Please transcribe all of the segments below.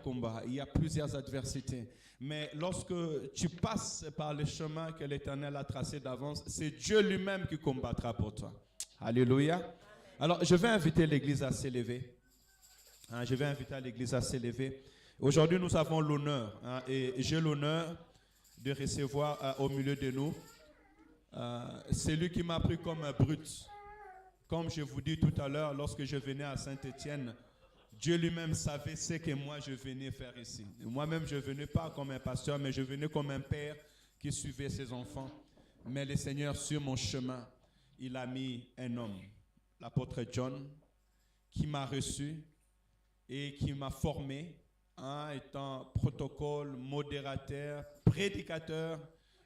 combats, il y a plusieurs adversités. Mais lorsque tu passes par le chemin que l'Éternel a tracé d'avance, c'est Dieu lui-même qui combattra pour toi. Alléluia. Alors, je vais inviter l'Église à s'élever. Je vais inviter l'Église à s'élever. Aujourd'hui, nous avons l'honneur, et j'ai l'honneur de recevoir au milieu de nous celui qui m'a pris comme un brut. Comme je vous dis tout à l'heure, lorsque je venais à Saint-Étienne, Dieu lui-même savait ce que moi je venais faire ici. Moi-même, je ne venais pas comme un pasteur, mais je venais comme un père qui suivait ses enfants. Mais le Seigneur, sur mon chemin, il a mis un homme, l'apôtre John, qui m'a reçu et qui m'a formé, étant protocole, modérateur, prédicateur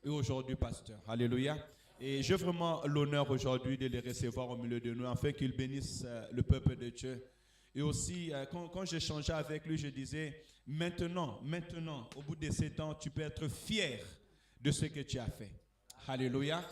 et aujourd'hui pasteur. Alléluia. Et j'ai vraiment l'honneur aujourd'hui de les recevoir au milieu de nous, afin qu'ils bénissent le peuple de Dieu. Et aussi, quand j'échangeais avec lui, je disais, maintenant, au bout de 7 ans, tu peux être fier de ce que tu as fait. Alléluia.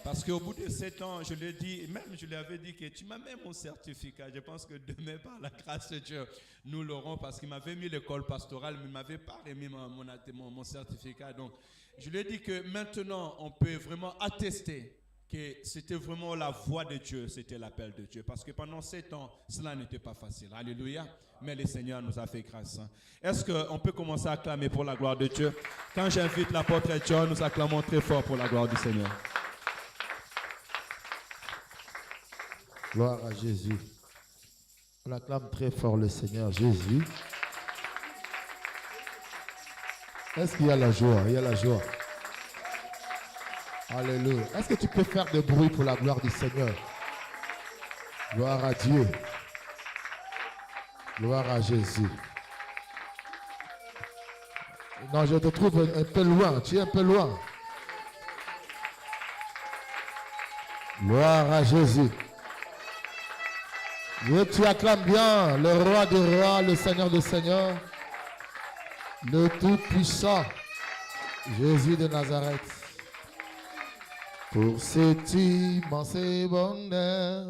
Parce qu'au bout de 7 ans, je lui ai dit, même je lui avais dit que tu m'as même mon certificat. Je pense que demain, par la grâce de Dieu, nous l'aurons, parce qu'il m'avait mis l'école pastorale, mais il ne m'avait pas remis mon certificat. Donc, je lui ai dit que maintenant, on peut vraiment attester que c'était vraiment la voix de Dieu, c'était l'appel de Dieu. Parce que pendant 7 ans, cela n'était pas facile. Alléluia. Mais le Seigneur nous a fait grâce. Est-ce qu'on peut commencer à acclamer pour la gloire de Dieu? Quand j'invite l'apôtre John, nous acclamons très fort pour la gloire du Seigneur. Gloire à Jésus. On acclame très fort le Seigneur Jésus. Est-ce qu'il y a la joie? Il y a la joie. Alléluia. Est-ce que tu peux faire de bruit pour la gloire du Seigneur? Gloire à Dieu. Gloire à Jésus. Non, je te trouve un peu loin. Tu es un peu loin. Gloire à Jésus. Et tu acclames bien le roi des rois, le Seigneur des seigneurs, le Tout-Puissant, Jésus de Nazareth. Pour cet immense bonheur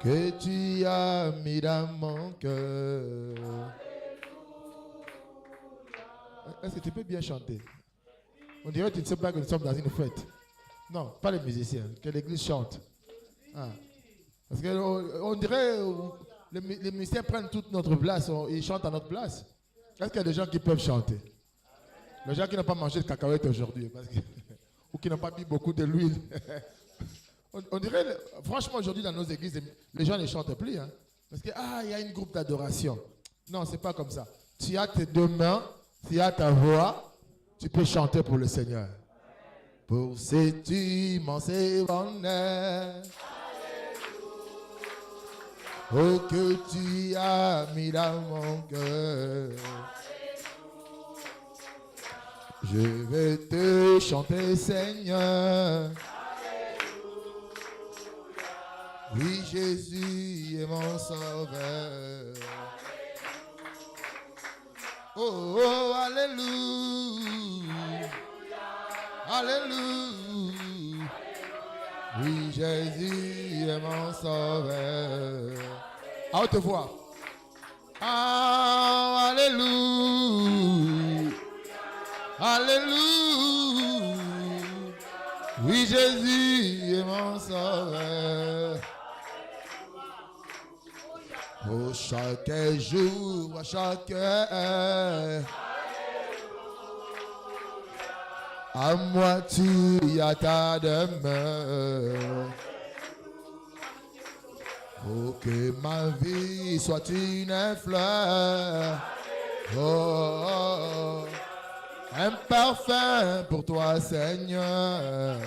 que tu as mis dans mon cœur. Est-ce que tu peux bien chanter? On dirait que tu ne sais pas que nous sommes dans une fête. Non, pas les musiciens, que l'église chante. Parce qu'on dirait les musiciens prennent toute notre place, ils chantent à notre place. Est-ce qu'il y a des gens qui peuvent chanter? Les gens qui n'ont pas mangé de cacahuètes aujourd'hui, ou qui n'ont pas mis beaucoup de l'huile. On dirait, franchement, aujourd'hui dans nos églises, les gens ne chantent plus. Parce qu'il y a une groupe d'adoration. Non, c'est pas comme ça. Tu as tes 2 mains, tu as ta voix, tu peux chanter pour le Seigneur. Pour cet immense bonheur. Oh, que tu as mis dans mon cœur. Je vais te chanter, Seigneur. Oui, Jésus est mon sauveur. Oh, oh, alléluia. Alléluia. Oui, Jésus est mon sauveur. À haute voix. Ah, alléluia. Alléluia. Oui, Jésus est mon sauveur. Oh, chaque jour, à chaque heure. À moi tu as ta demeure. Oh, que ma vie soit une fleur. Oh, oh, un parfum pour toi, Seigneur.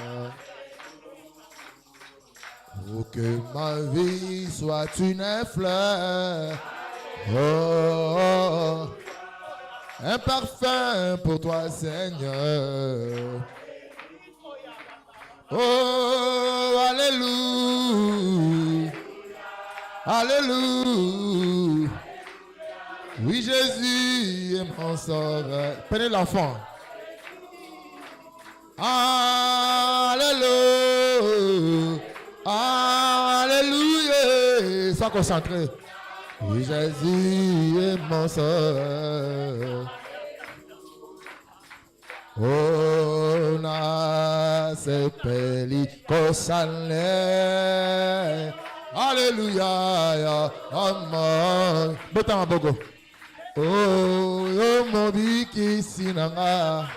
Oh, que ma vie soit une fleur. Oh, oh, un parfum pour toi, Seigneur. Oh, alléluia. Alléluia. Oui, Jésus est mon sauveur. Prenez l'enfant. Alléluia. Alléluia. Sois concentré. Oui, Jésus est mon sauveur. Oh, na sepeli kosale. Alléluia, amen. Botama bogo. Oh, yo mobiki sinanga.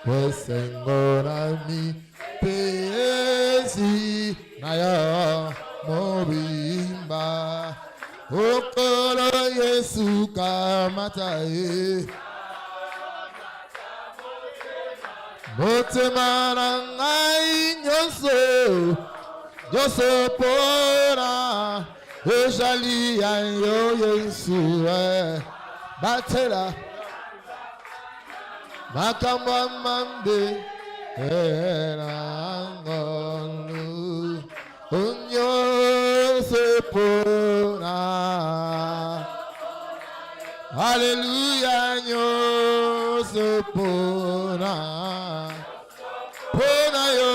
Wesengo nami pesi naya mobimba. Okolo Yesu kamataye. Motema na ngai nyonso pona ezali ya yo Yesu batela makambo ya mabe na ngolu nyonso pona. Alléluia, nyonso pona. Pona yo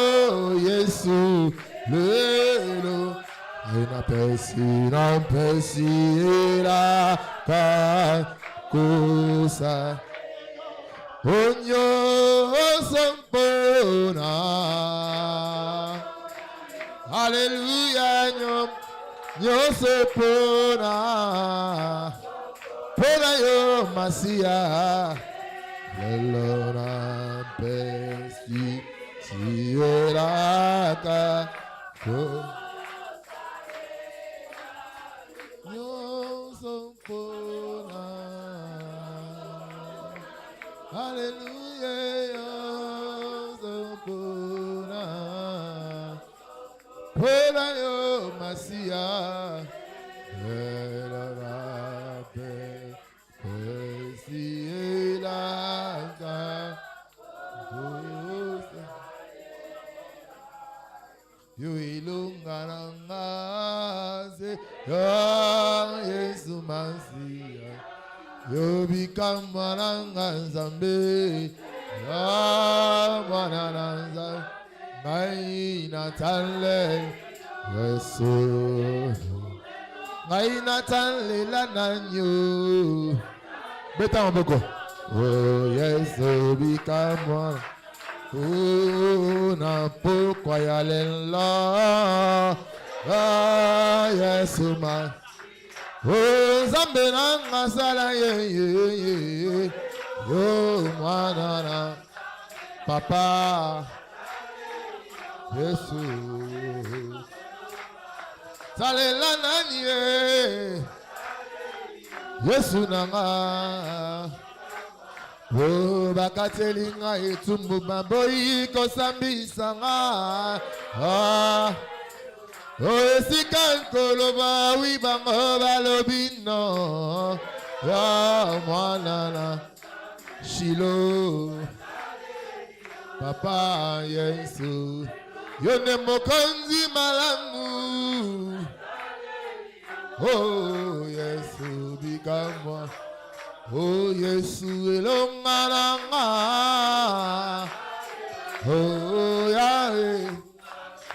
Yesu lelo na pesi la kakusa nyonso pona. Alléluia, nyonso pona. Pona yo Masia lelo na pesi Sieraka nyonso pona. Hallelujah, nyonso pona. Pona yo Masia lelo na pesi Sieraka. You ilungana ngaze ya Yesu Masia. You become mananganzambe ya manananza maina tale Yesu maina tale la nanyo beta mboko. Oh Yesu become na pourquoi y aller là? Ah, Yesu ma. Oh, Zambena masala ye. Yo mwana papa. Yesu. Salela nani Yesu nanga. Oh, bakatelinga etumbu maboyi kosambisa nga. Ah, oh, esika nkoloba wibango balobino. Ya mwanana Shilo. Papa Yesu. Yone mokonzi malamu. Oh, Yesu bikamwa. Oh, Yesu elongaranga. Oh, Yahweh.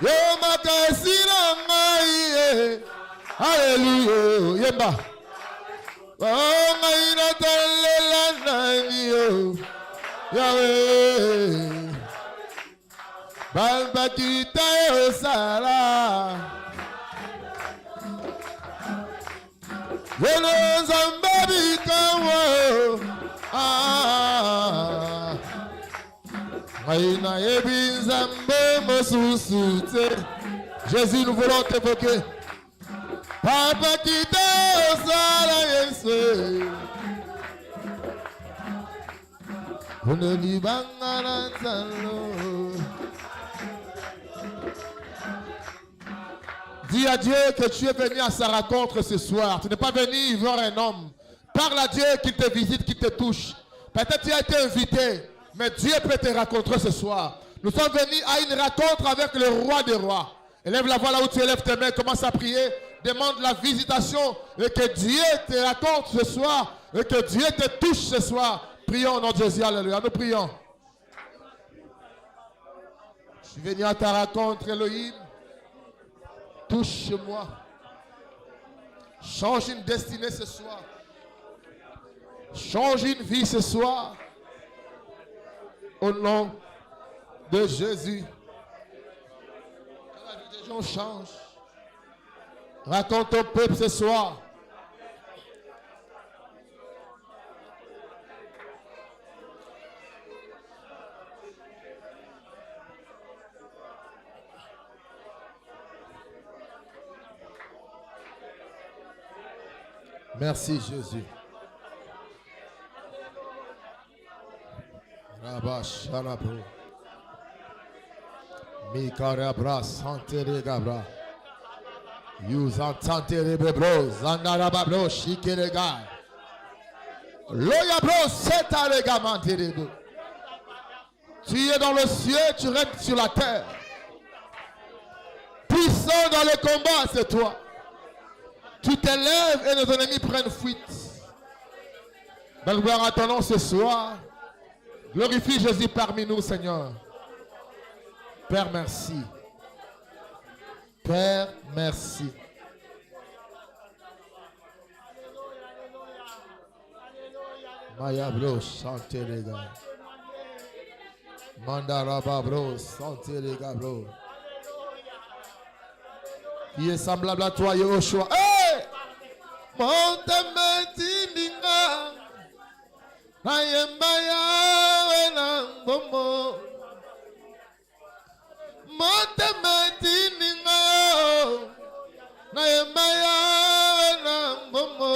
Yo makasiranga ye. Hallelujah. Yemba. Oh, ngaina talela nani yo. Yahweh. Bamba kita yo sala. Yeno zambabi kawo. Maïna ebi zambe mosusute. Jésus, nous voulons t'évoquer. Papa kita osala Yesu. Une libanga na talo. Dis à Dieu que tu es venu à sa rencontre ce soir. Tu n'es pas venu voir un homme. Parle à Dieu qu'il te visite, qu'il te touche. Peut-être tu as été invité, mais Dieu peut te rencontrer ce soir. Nous sommes venus à une rencontre avec le roi des rois. Élève la voix là où tu élèves tes mains, commence à prier. Demande la visitation et que Dieu te rencontre ce soir et que Dieu te touche ce soir. Prions au nom de Jésus. Alléluia. Nous prions. Je suis venu à ta rencontre, Elohim. Touche-moi. Change une destinée ce soir. Change une vie ce soir. Au nom de Jésus. Que la vie des gens change. Raconte au peuple ce soir. Merci Jésus. Rabash Sharabro. Mikarabra Santere Gabra. Yuzantantere Bebro. Zanarababro Shikerega. Loyabro Setarega Manterebo. Tu es dans le ciel, tu règnes sur la terre. Puissant dans le combat, c'est toi. Tu t'élèves et nos ennemis prennent fuite. Dans gloire à ton nom ce soir. Glorifie Jésus parmi nous, Seigneur. Père, merci. Père, merci. Maya bro, chantez les gars. Mandaraba bro, chantez les gars bro. Qui est semblable à toi, Yehoshua. Hey! Montemetindinga. Nayembaya wenangomo. Montemetindinga. Nayembaya wenangomo.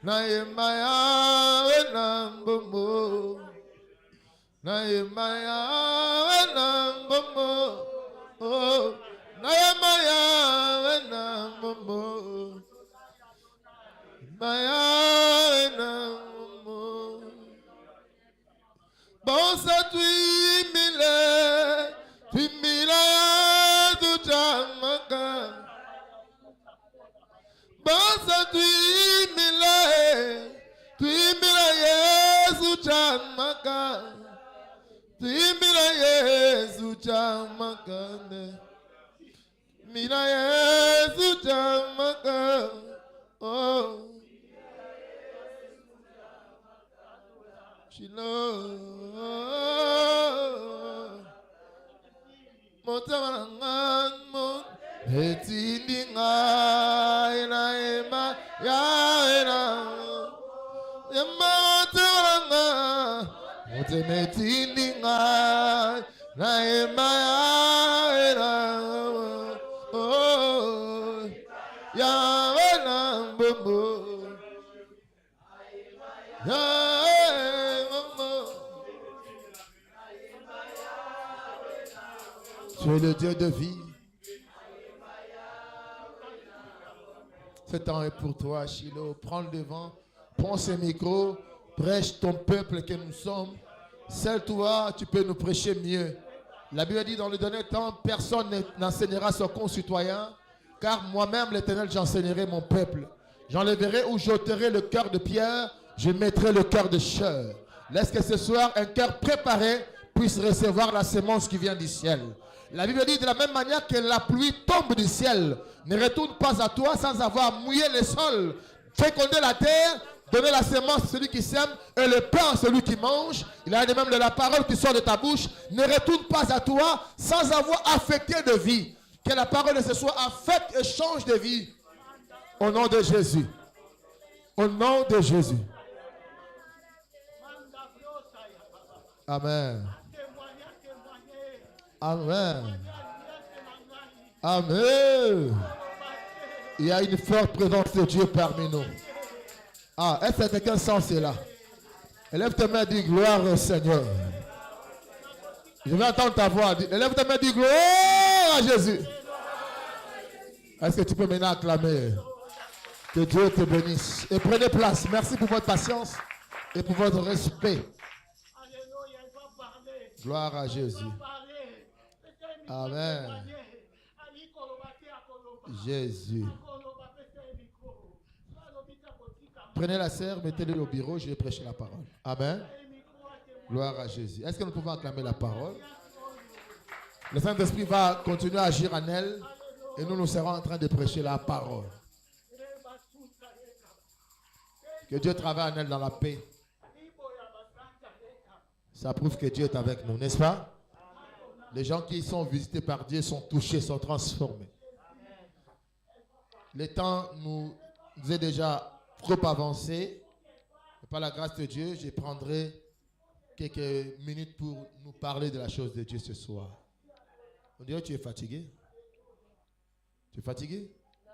Nayembaya wenangomo. Nayembaya wenangomo. Oh. Nayemaya wenangomo. Maya wenangomo. Bonsa tuimile tuchamaka. Bonsa tuimile Yesu chamaka. Tuimile Yesu chamaka. Mira Yesu chamaka. Oh. Shiloh. Motamangan mon. Hetindinga ina ema ya ina. Yema motamangan. Motametindinga na ema ya ina. Oh, Yahweh Nambomo. Tu es le Dieu de vie. Ce temps est pour toi, Shiloh. Prends le devant, prends ce micro, prêche ton peuple que nous sommes. Seul toi, tu peux nous prêcher mieux. La Bible dit dans le dernier temps, personne n'enseignera son concitoyen, car moi-même, l'Éternel, j'enseignerai mon peuple. J'enlèverai ou j'ôterai le cœur de pierre, je mettrai le cœur de chair. Laisse que ce soir, un cœur préparé puisse recevoir la sémence qui vient du ciel. La Bible dit de la même manière que la pluie tombe du ciel, ne retourne pas à toi sans avoir mouillé le sol, féconder la terre, donner la sémence à celui qui sème et le pain à celui qui mange. Il a de même de la parole qui sort de ta bouche ne retourne pas à toi sans avoir affecté de vie. Que la parole de ce soir affecte et change de vie. Au nom de Jésus. Au nom de Jésus. Amen. Amen. Amen. Il y a une forte présence de Dieu parmi nous. Ah, est-ce que quelqu'un sent cela? Élève tes mains et dis gloire au Seigneur. Je vais entendre ta voix. Élève tes mains et dis gloire à Jésus. Est-ce que tu peux maintenant acclamer? Que Dieu te bénisse. Et prenez place. Merci pour votre patience et pour votre respect. Gloire à Jésus. Amen. Jésus. Prenez la serre, mettez-le au bureau, je vais prêcher la parole. Amen. Gloire à Jésus. Est-ce que nous pouvons acclamer la parole? Le Saint-Esprit va continuer à agir en elle et nous serons en train de prêcher la parole. Que Dieu travaille en elle dans la paix. Ça prouve que Dieu est avec nous, n'est-ce pas? Les gens qui sont visités par Dieu sont touchés, sont transformés. Le temps nous est déjà trop avancé. Par la grâce de Dieu, je prendrai quelques minutes pour nous parler de la chose de Dieu ce soir. On dirait que tu es fatigué. Tu es fatigué? Non.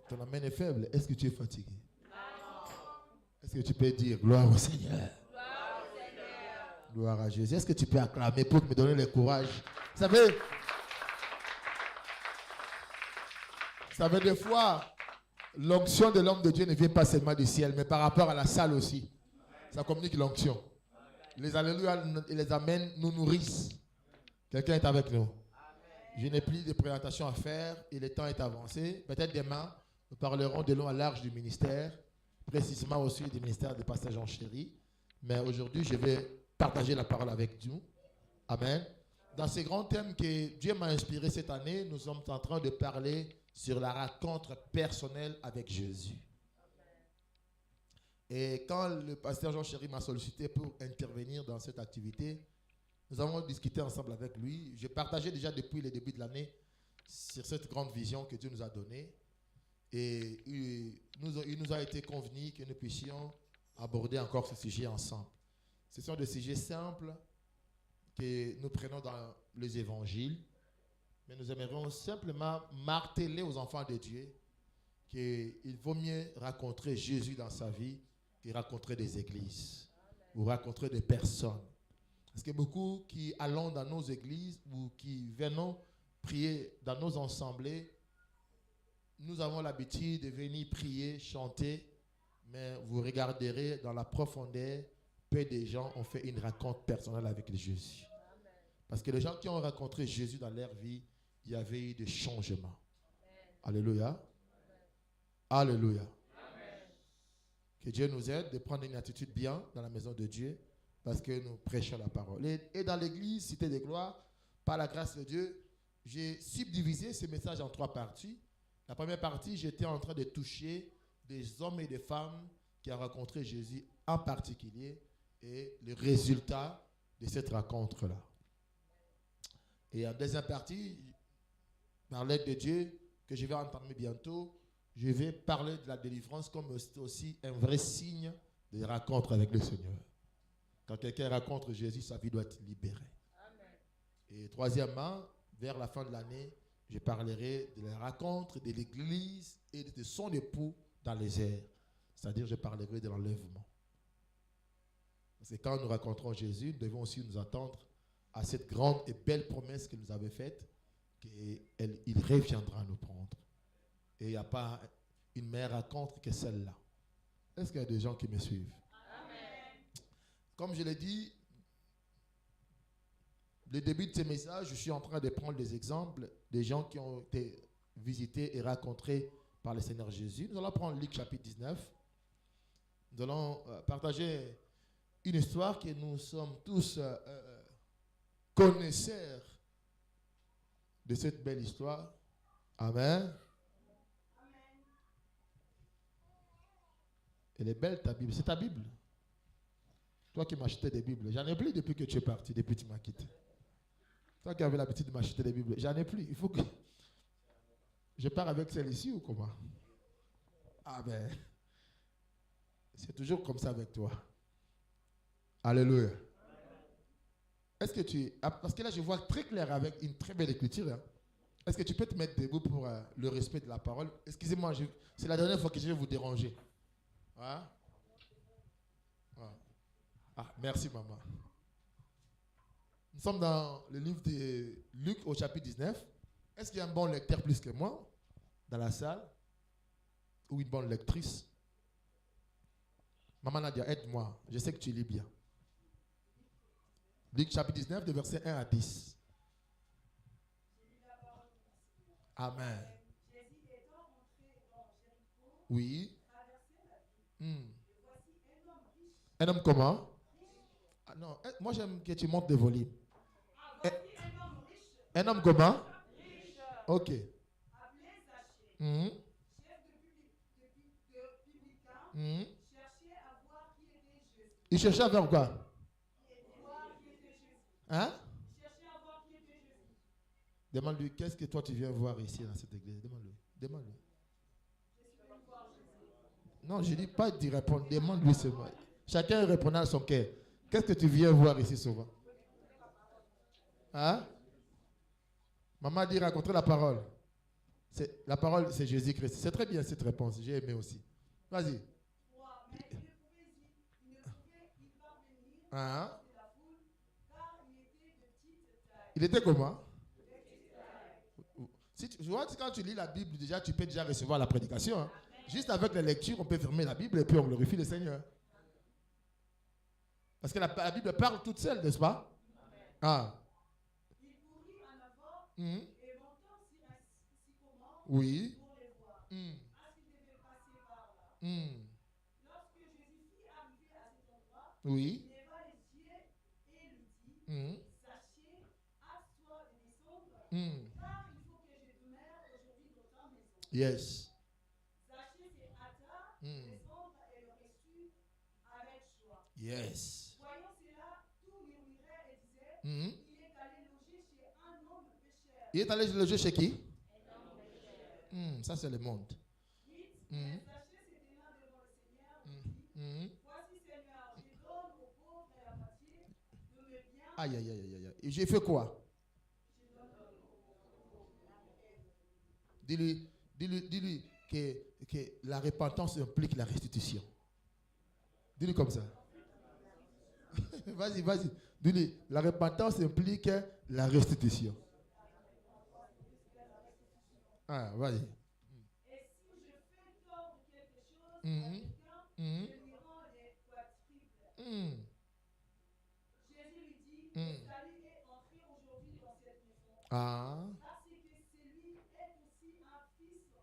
Ton amène est faible. Est-ce que tu es fatigué? Non. Est-ce que tu peux dire gloire au Seigneur? Gloire au Seigneur. Gloire à Jésus. Est-ce que tu peux acclamer pour me donner le courage? Vous savez, des fois, l'onction de l'homme de Dieu ne vient pas seulement du ciel, mais par rapport à la salle aussi. Ça communique l'onction. Les alléluia et les amens nous nourrissent. Quelqu'un est avec nous. Je n'ai plus de présentation à faire et le temps est avancé. Peut-être demain, nous parlerons de long à large du ministère, précisément aussi du ministère de Pasteur Jean Chéri. Mais aujourd'hui, je vais partager la parole avec nous. Amen. Dans ces grands thèmes que Dieu m'a inspiré cette année, nous sommes en train de parler sur la rencontre personnelle avec Jésus. Et quand le pasteur Jean Chéri m'a sollicité pour intervenir dans cette activité, nous avons discuté ensemble avec lui. Je partageais déjà depuis le début de l'année sur cette grande vision que Dieu nous a donnée. Et il nous a été convenu que nous puissions aborder encore ce sujet ensemble. Ce sont des sujets simples que nous prenons dans les évangiles. Mais nous aimerions simplement marteler aux enfants de Dieu qu'il vaut mieux rencontrer Jésus dans sa vie que rencontrer des églises ou rencontrer des personnes. Parce que beaucoup qui allons dans nos églises ou qui venons prier dans nos assemblées, nous avons l'habitude de venir prier, chanter, mais vous regarderez dans la profondeur, peu de gens ont fait une rencontre personnelle avec Jésus. Parce que les gens qui ont rencontré Jésus dans leur vie, il y avait eu des changements. Alléluia. Alléluia. Que Dieu nous aide de prendre une attitude bien dans la maison de Dieu parce que nous prêchons la parole. Et dans l'église, Cité des Gloires, par la grâce de Dieu, j'ai subdivisé ce message en 3 parties. La première partie, j'étais en train de toucher des hommes et des femmes qui ont rencontré Jésus en particulier et le résultat de cette rencontre-là. Et en deuxième partie, par l'aide de Dieu, que je vais entendre bientôt, je vais parler de la délivrance comme aussi un vrai signe de rencontre avec le Seigneur. Quand quelqu'un rencontre Jésus, sa vie doit être libérée. Amen. Et troisièmement, vers la fin de l'année, je parlerai de la rencontre de l'Église et de son époux dans les airs. C'est-à-dire, je parlerai de l'enlèvement. Parce que quand nous rencontrons Jésus, nous devons aussi nous attendre à cette grande et belle promesse qu'il nous avait faite, qu'il reviendra nous prendre. Et il n'y a pas une meilleure rencontre que celle-là. Est-ce qu'il y a des gens qui me suivent? Amen. Comme je l'ai dit, le début de ce message, je suis en train de prendre des exemples des gens qui ont été visités et rencontrés par le Seigneur Jésus. Nous allons prendre Luc chapitre 19. Nous allons partager une histoire que nous sommes tous connaisseurs de cette belle histoire. Amen. Elle est belle ta Bible. C'est ta Bible. Toi qui m'achetais des Bibles. J'en ai plus depuis que tu es parti, depuis que tu m'as quitté. Toi qui avais l'habitude de m'acheter des Bibles. J'en ai plus. Il faut que... Je pars avec celle-ci ou comment? Ah ben... C'est toujours comme ça avec toi. Alléluia. Est-ce que tu... Parce que là, je vois très clair avec une très belle écriture. Hein. Est-ce que tu peux te mettre debout pour le respect de la parole? Excusez-moi, c'est la dernière fois que je vais vous déranger. Hein? Ah, merci maman. Nous sommes dans le livre de Luc au chapitre 19. Est-ce qu'il y a un bon lecteur plus que moi dans la salle? Ou une bonne lectrice? Maman Nadia, aide-moi. Je sais que tu lis bien. Luc chapitre 19, de verset 1 à 10. Amen. Oui. Un homme comment? Ah non, moi j'aime que tu montes des volumes. Un homme comment? Ok. Il cherchait à faire quoi? Hein? Demande-lui, qu'est-ce que toi tu viens voir ici dans cette église? Demande-lui. Demande-lui. Non, je ne dis pas d'y répondre. Demande-lui seulement. Chacun répondant à son cœur. Qu'est-ce que tu viens voir ici souvent? Hein? Maman dit raconter la parole. La parole, c'est Jésus-Christ. C'est très bien cette réponse. J'ai aimé aussi. Vas-y. Hein? Il était comment? Si tu vois, quand tu lis la Bible, déjà, tu peux déjà recevoir la prédication. Hein? Juste avec la lecture, on peut fermer la Bible et puis on glorifie le Seigneur. Parce que la Bible parle toute seule, n'est-ce pas? Ah. Mmh. Oui. Mmh. Mmh. Oui. Mmh. Mmh. Yes. Mmh. Yes. Mmh. Il est allé loger chez qui? Ça, c'est le monde. Aïe, aïe, aïe, aïe, aïe. Et j'ai fait quoi? Dis-lui que la repentance implique la restitution. Dis-lui comme ça. Vas-y, vas-y. Dis-lui, la repentance implique la restitution. Ah, vas-y. Et si je fais tort de quelque chose à quelqu'un, je lui rends les quadruples. Jésus lui dit, le salut est entré aujourd'hui dans cette maison. Ah. Parce que celui est aussi un fils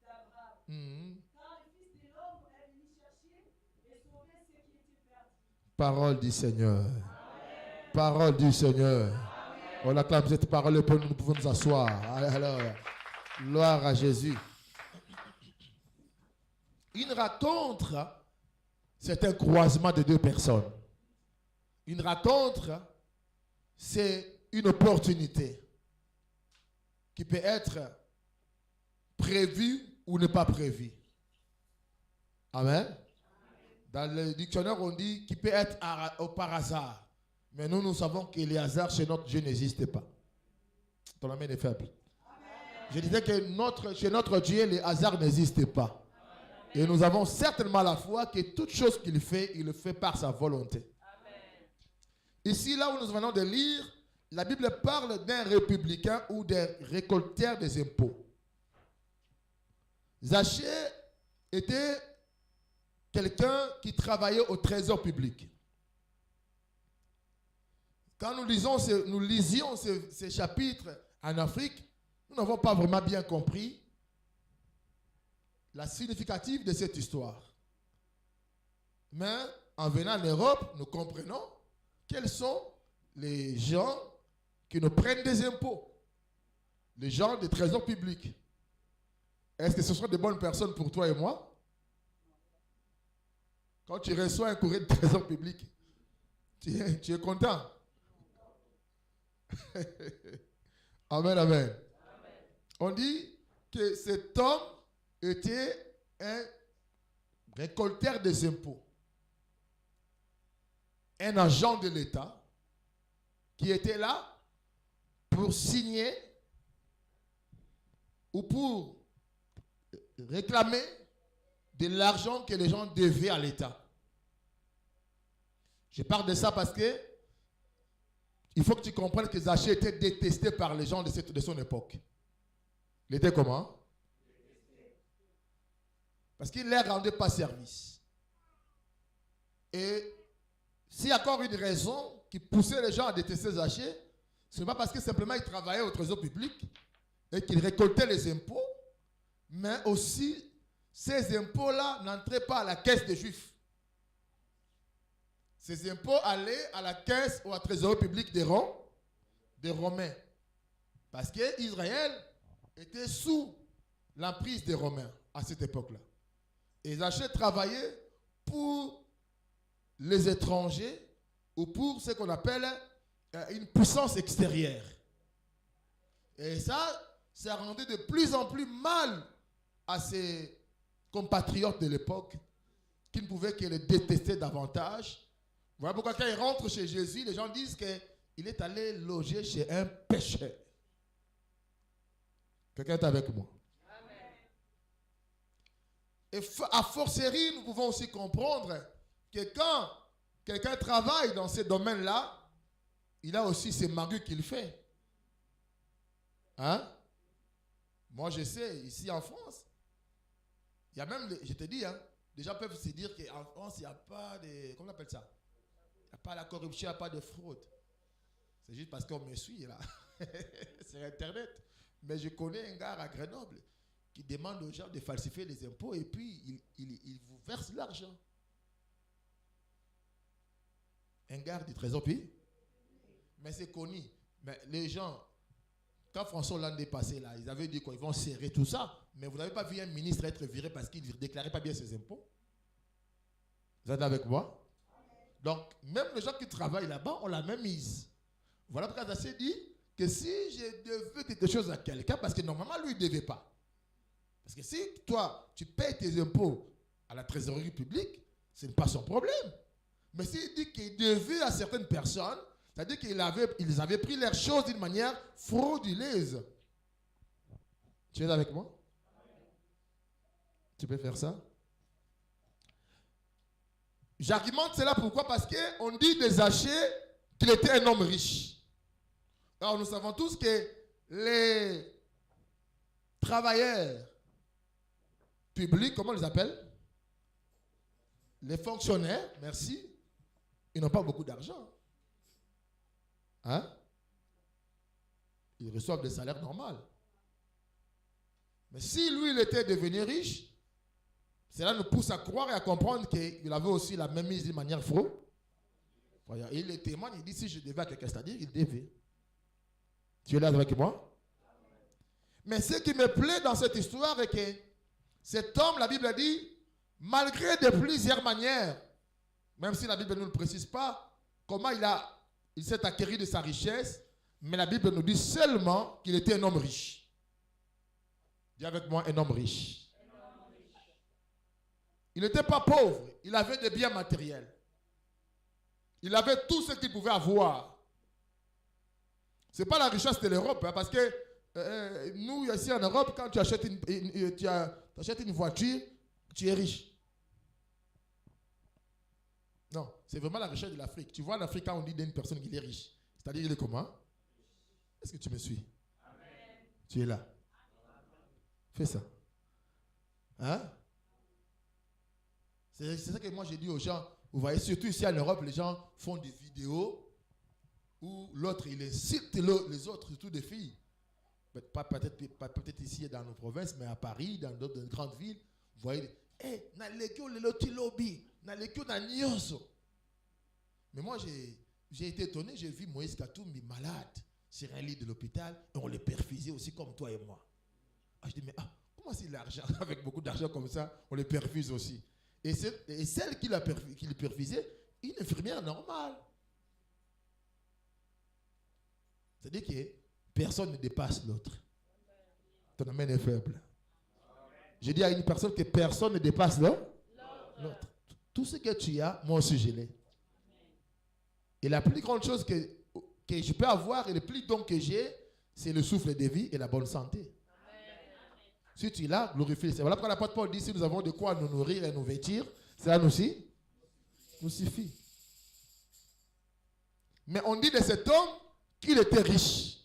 d'Abraham. Car le Fils de l'homme est venu chercher et sauver ce qui était perdu. Parole du Seigneur. Amen. Parole du Seigneur. Amen. On acclame cette parole et nous pouvons nous asseoir. Alors, gloire à Jésus. Une rencontre, c'est un croisement de deux personnes. Une rencontre, c'est une opportunité qui peut être prévue ou ne pas prévue. Amen. Dans le dictionnaire, on dit qu'il peut être par hasard. Mais nous savons que les hasards chez notre Dieu n'existent pas. Ton amen est faible. Je disais que chez notre Dieu, les hasards n'existent pas. Amen. Et nous avons certainement la foi que toute chose qu'il fait, il le fait par sa volonté. Amen. Ici, là où nous venons de lire, la Bible parle d'un républicain ou d'un récolteur des impôts. Zachée était quelqu'un qui travaillait au trésor public. Quand nous lisions ces chapitres en Afrique, nous n'avons pas vraiment bien compris la significative de cette histoire. Mais en venant en Europe, nous comprenons quels sont les gens qui nous prennent des impôts, les gens des trésors publics. Est-ce que ce sont de bonnes personnes pour toi et moi? Quand tu reçois un courrier de trésor public, tu es content. Amen, amen. On dit que cet homme était un récolteur des impôts, un agent de l'État qui était là pour signer ou pour réclamer de l'argent que les gens devaient à l'État. Je parle de ça parce que il faut que tu comprennes que Zachée était détesté par les gens de son époque. Il était comment? Parce qu'il ne leur rendait pas service. Et s'il y a encore une raison qui poussait les gens à détester Zachée, ce n'est pas parce que simplement il travaillait au trésor public et qu'il récoltait les impôts, mais aussi ces impôts-là n'entraient pas à la caisse des Juifs. Ces impôts allaient à la caisse ou au trésor public des Romains. Parce qu'Israël était sous l'emprise des Romains à cette époque-là. Et Zachée travaillait pour les étrangers ou pour ce qu'on appelle une puissance extérieure. Et ça rendait de plus en plus mal à ses compatriotes de l'époque qui ne pouvaient que le détester davantage. Voilà pourquoi quand il rentre chez Jésus, les gens disent qu'il est allé loger chez un pécheur. Quelqu'un est avec moi? Amen. Et à fortiori, nous pouvons aussi comprendre que quand quelqu'un travaille dans ces domaines-là, il a aussi ses magus qu'il fait. Hein? Moi, je sais, ici en France, il y a même, je te dis, hein, les gens peuvent se dire qu'en France, il n'y a pas de, comment on appelle ça? Il n'y a pas la corruption, il n'y a pas de fraude. C'est juste parce qu'on me suit là, sur Internet. Mais je connais un gars à Grenoble qui demande aux gens de falsifier les impôts et puis il vous verse l'argent. Un gars du Trésor public. Mais c'est connu. Mais les gens, quand François Hollande est passé là, ils avaient dit qu'ils vont serrer tout ça. Mais vous n'avez pas vu un ministre être viré parce qu'il ne déclarait pas bien ses impôts? Vous êtes avec moi? Donc, même les gens qui travaillent là-bas ont la même mise. Voilà pourquoi ça s'est dit que si je devais quelque chose à quelqu'un, parce que normalement, lui, il ne devait pas. Parce que si toi, tu payes tes impôts à la trésorerie publique, ce n'est pas son problème. Mais s'il dit qu'il devait à certaines personnes, c'est-à-dire qu'ils avaient pris leurs choses d'une manière frauduleuse. Tu es avec moi? Tu peux faire ça? J'argumente cela pourquoi? Parce qu'on dit de Zachée qu'il était un homme riche. Alors nous savons tous que les travailleurs publics, comment on les appelle? Les fonctionnaires, merci, ils n'ont pas beaucoup d'argent. Hein? Ils reçoivent des salaires normaux. Mais si lui, il était devenu riche, cela nous pousse à croire et à comprendre qu'il avait aussi la même mise d'une manière fraude. Il le témoigne, il dit si je devais à quelqu'un, c'est-à-dire il devait. Tu es là avec moi? Mais ce qui me plaît dans cette histoire est que cet homme, la Bible a dit, malgré de plusieurs manières, même si la Bible ne nous le précise pas, comment il s'est acquéri de sa richesse, mais la Bible nous dit seulement qu'il était un homme riche. Dis avec moi, un homme riche. Il n'était pas pauvre, il avait des biens matériels. Il avait tout ce qu'il pouvait avoir. Ce n'est pas la richesse de l'Europe, hein, parce que nous, ici en Europe, quand tu achètes une voiture, tu es riche. Non, c'est vraiment la richesse de l'Afrique. Tu vois, en Afrique, quand on dit d'une personne qu'il est riche, c'est-à-dire qu'il est comment? Est-ce que tu me suis? Amen. Tu es là. Fais ça. Hein? C'est ça que moi j'ai dit aux gens. Vous voyez, surtout ici en Europe, les gens font des vidéos où l'autre, il insulte les autres, surtout des filles. Peut-être ici dans nos provinces, mais à Paris, dans d'autres grandes villes, vous voyez, mais moi j'ai été étonné, j'ai vu Moïse Katoumbi malade sur un lit de l'hôpital et on le perfusait aussi comme toi et moi. Je dis, mais comment c'est l'argent? Avec beaucoup d'argent comme ça, on le perfuse aussi. Et celle qui le perfusait, une infirmière normale. C'est-à-dire que personne ne dépasse l'autre. Ton amène est faible. Je dis à une personne que personne ne dépasse l'autre. Tout ce que tu as, moi aussi je l'ai. Et la plus grande chose que je peux avoir et le plus don que j'ai, c'est le souffle de vie et la bonne santé. Si tu l'as, glorifie. Voilà pourquoi l'apôtre Paul dit, si nous avons de quoi nous nourrir et nous vêtir, cela nous suffit. Mais on dit de cet homme qu'il était riche.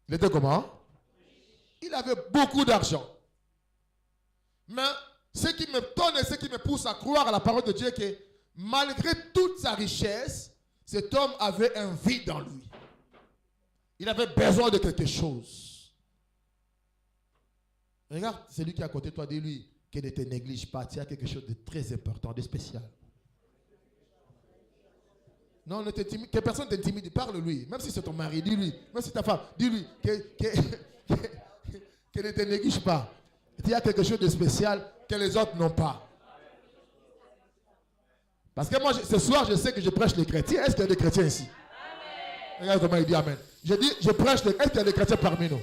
Il était comment? Il avait beaucoup d'argent. Mais ce qui me donne et ce qui me pousse à croire à la parole de Dieu, c'est que malgré toute sa richesse, cet homme avait un vide en lui. Il avait besoin de quelque chose. Regarde, celui qui est à côté de toi, dis-lui qu'il ne te néglige pas. Tu as quelque chose de très important, de spécial. Non, que personne ne t'intimide, parle-lui. Même si c'est ton mari, dis-lui. Même si c'est ta femme, dis-lui qu'il ne te néglige pas. Tu as quelque chose de spécial que les autres n'ont pas. Parce que moi, ce soir, je sais que je prêche les chrétiens. Est-ce qu'il y a des chrétiens ici? Amen. Regarde comment il dit Amen. Je dis, je prêche les... Est-ce qu'il y a des chrétiens parmi nous?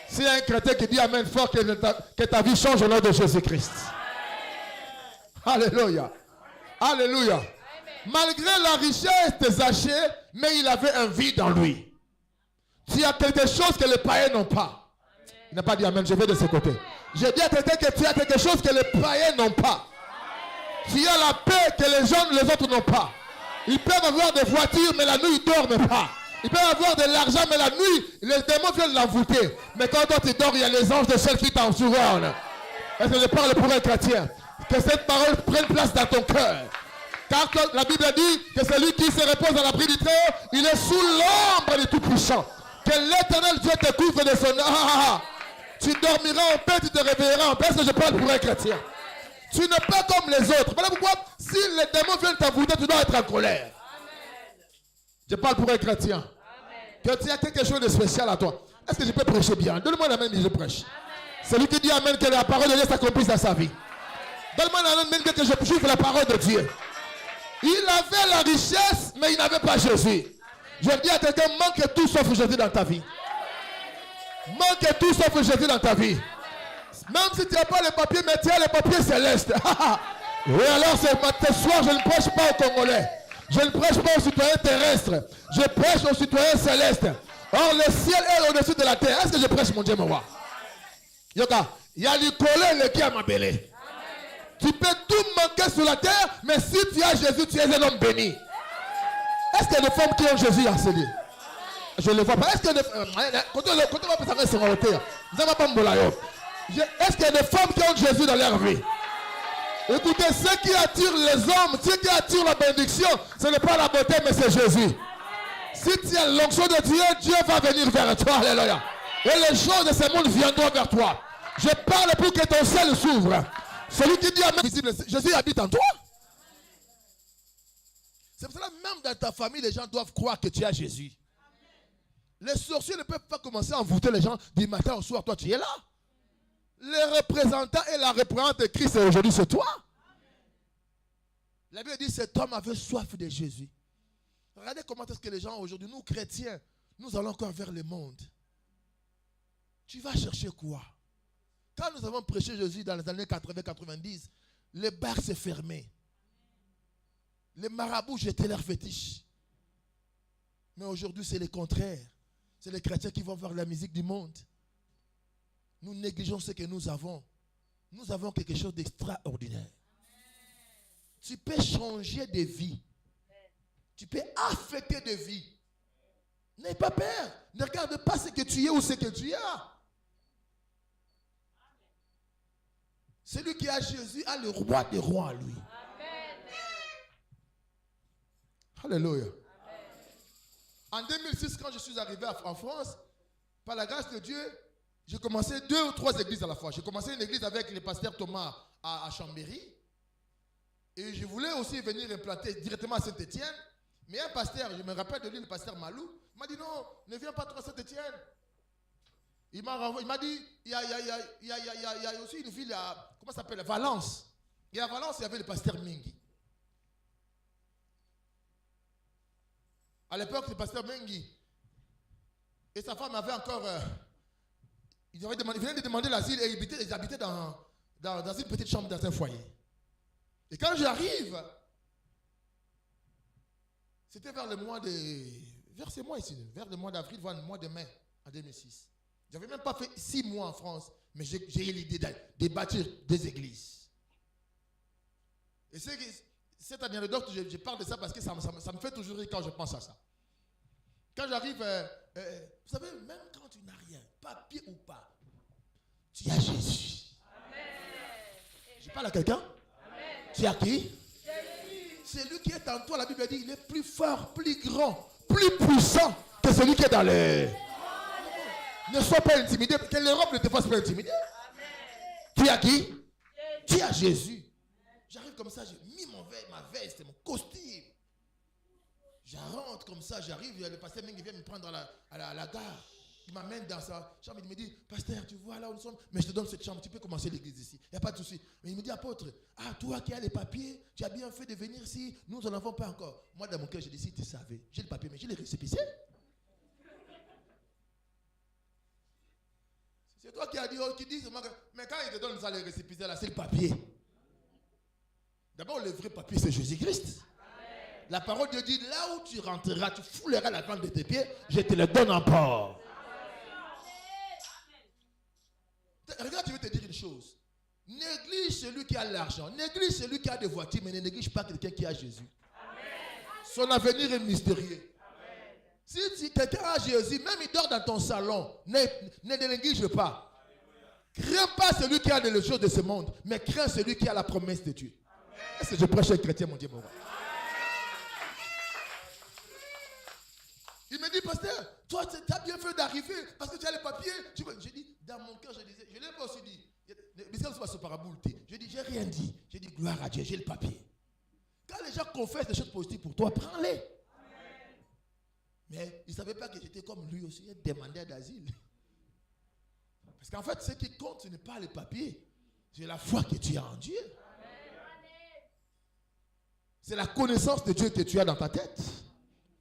S'il y a un chrétien qui dit Amen fort, que ta vie change au nom de Jésus-Christ. Alléluia. Alléluia. Amen. Malgré la richesse de Zachée, mais il avait un vide en lui. Tu as quelque chose que les païens n'ont pas. Il n'a pas dit Amen, je vais de ce côté. Je dis à quelqu'un que tu as quelque chose que les païens n'ont pas. Tu as la paix que les autres n'ont pas. Ils peuvent avoir des voitures, mais la nuit, ils ne dorment pas. Ils peuvent avoir de l'argent, mais la nuit, les démons viennent l'envoûter. Mais quand toi tu dors, il y a les anges de ciel qui t'entourent. Est-ce que je parle pour un chrétien? Que cette parole prenne place dans ton cœur. Car la Bible dit que celui qui se repose à l'abri du Très-Haut, il est sous l'ombre du Tout-Puissant. Que l'Éternel Dieu te couvre de son... Tu dormiras en paix, tu te réveilleras en paix. Est-ce que je parle pour un chrétien? Tu n'es pas comme les autres. Voilà pourquoi, si les démons viennent t'envoûter, tu dois être en colère. Amen. Je parle pour un chrétien. Amen. Que tu as quelque chose de spécial à toi. Est-ce que je peux prêcher bien? Donne-moi la main et je prêche. Celui qui dit Amen, que la parole de Dieu s'accomplisse dans sa vie. Donne-moi la main que je j'ouvre la parole de Dieu. Il avait la richesse, mais il n'avait pas Jésus. Je dis à quelqu'un, manque tout sauf Jésus dans ta vie. Manque tout sauf Jésus dans ta vie. Même si tu n'as pas les papiers, mais tu as les papiers célestes. Et alors ce soir, je ne prêche pas aux Congolais. Je ne prêche pas aux citoyens terrestres. Je prêche aux citoyens célestes. Or, le ciel est au-dessus de la terre. Est-ce que je prêche, mon Dieu, mon roi? Yoka, il y a l'Icolé qui a m'appelé. Tu peux tout manquer sur la terre, mais si tu as Jésus, tu es un homme béni. Est-ce qu'il y a des femmes qui ont Jésus enseigné? Je ne le vois pas. Est-ce qu'il y a des femmes... Est-ce qu'il y a des femmes qui ont Jésus dans leur vie? Écoutez, ce qui attire les hommes, ce qui attire la bénédiction, ce n'est pas la beauté, mais c'est Jésus. Si tu as l'onction de Dieu, Dieu va venir vers toi. Alléluia. Et les choses de ce monde viendront vers toi. Je parle pour que ton ciel s'ouvre. Celui qui dit Amen, visible, Jésus habite en toi. C'est pour cela même dans ta famille, les gens doivent croire que tu as Jésus. Les sorciers ne peuvent pas commencer à envoûter les gens du matin au soir. Toi, tu es là. Les représentants et la représentante de Christ aujourd'hui, c'est toi. La Bible dit cet homme avait soif de Jésus. Regardez comment est-ce que les gens aujourd'hui, nous chrétiens, nous allons encore vers le monde. Tu vas chercher quoi? Quand nous avons prêché Jésus dans les années 80-90, les bars se fermaient. Les marabouts jetaient leurs fétiches. Mais aujourd'hui, c'est le contraire. C'est les chrétiens qui vont voir la musique du monde. Nous négligeons ce que nous avons. Nous avons quelque chose d'extraordinaire. Tu peux changer de vie. Tu peux affecter de vie. N'aie pas peur. Ne regarde pas ce que tu es ou ce que tu as. Celui qui a Jésus a le roi des rois à lui. Alléluia. En 2006, quand je suis arrivé en France, par la grâce de Dieu, j'ai commencé 2 ou 3 églises à la fois. J'ai commencé une église avec le pasteur Thomas à Chambéry. Et je voulais aussi venir implanter directement à Saint-Étienne. Mais un pasteur, je me rappelle de lui, le pasteur Malou, m'a dit non, ne viens pas trop à Saint-Étienne. Il m'a dit, il y a aussi une ville à, comment ça s'appelle, Valence. Et à Valence, il y avait le pasteur Mengi. À l'époque, le pasteur Mengi et sa femme avaient encore... ils venaient de demander l'asile et ils habitaient dans une petite chambre dans un foyer. Et quand j'arrive, c'était vers le mois d'avril, voire le mois de mai en 2006. Je n'avais même pas fait 6 mois en France, mais j'ai eu l'idée de bâtir des églises. Et cette anecdote, je parle de ça parce que ça me fait toujours rire quand je pense à ça. Quand j'arrive, vous savez, même quand tu n'as rien, papier ou pas, tu as Jésus. Amen. Je parle à quelqu'un? Amen. Tu as qui? Jésus. Celui qui est en toi, la Bible dit, il est plus fort, plus grand, plus puissant que celui qui est dans les... Ne sois pas intimidé, que l'Europe ne te fasse pas intimider. Amen. Tu as qui? Jésus. Tu as Jésus. J'arrive comme ça, j'ai mis ma veste, mon costume. Je rentre comme ça, j'arrive, le pasteur Mengi vient me prendre à la gare. Il m'amène dans sa chambre, il me dit, pasteur, tu vois là où nous sommes, mais je te donne cette chambre, tu peux commencer l'église ici. Il n'y a pas de souci. Mais il me dit, apôtre, toi qui as les papiers, tu as bien fait de venir ici, nous n'en avons pas encore. Moi, dans mon cœur, j'ai dit, si tu savais, j'ai le papier, mais j'ai les récépissés. C'est toi qui as dit, qui dis, mais quand il te donne ça, les récépissés, là, c'est le papier. D'abord, le vrai papier, c'est Jésus-Christ. La parole de Dieu dit, là où tu rentreras, tu fouleras la plante de tes pieds, je te le donne en port. Regarde, je vais te dire une chose. Néglige celui qui a l'argent, néglige celui qui a des voitures, mais ne néglige pas quelqu'un qui a Jésus. Amen. Son avenir est mystérieux. Amen. Si quelqu'un a Jésus, même il dort dans ton salon, ne néglige pas. Crains pas celui qui a les choses de ce monde, mais crains celui qui a la promesse de Dieu. Est-ce que je prêche un chrétien, mon Dieu, mon roi? Il me dit, pasteur, toi, tu as bien fait d'arriver parce que tu as les papiers. J'ai dit, dans mon cœur, je disais, je ne l'ai pas aussi dit. Je dis, j'ai rien dit. J'ai dit, gloire à Dieu, j'ai le papier. Quand les gens confessent des choses positives pour toi, prends-les. Mais il ne savait pas que j'étais comme lui aussi, un demandeur d'asile. Parce qu'en fait, ce qui compte, ce n'est pas les papiers. C'est la foi que tu as en Dieu. C'est la connaissance de Dieu que tu as dans ta tête.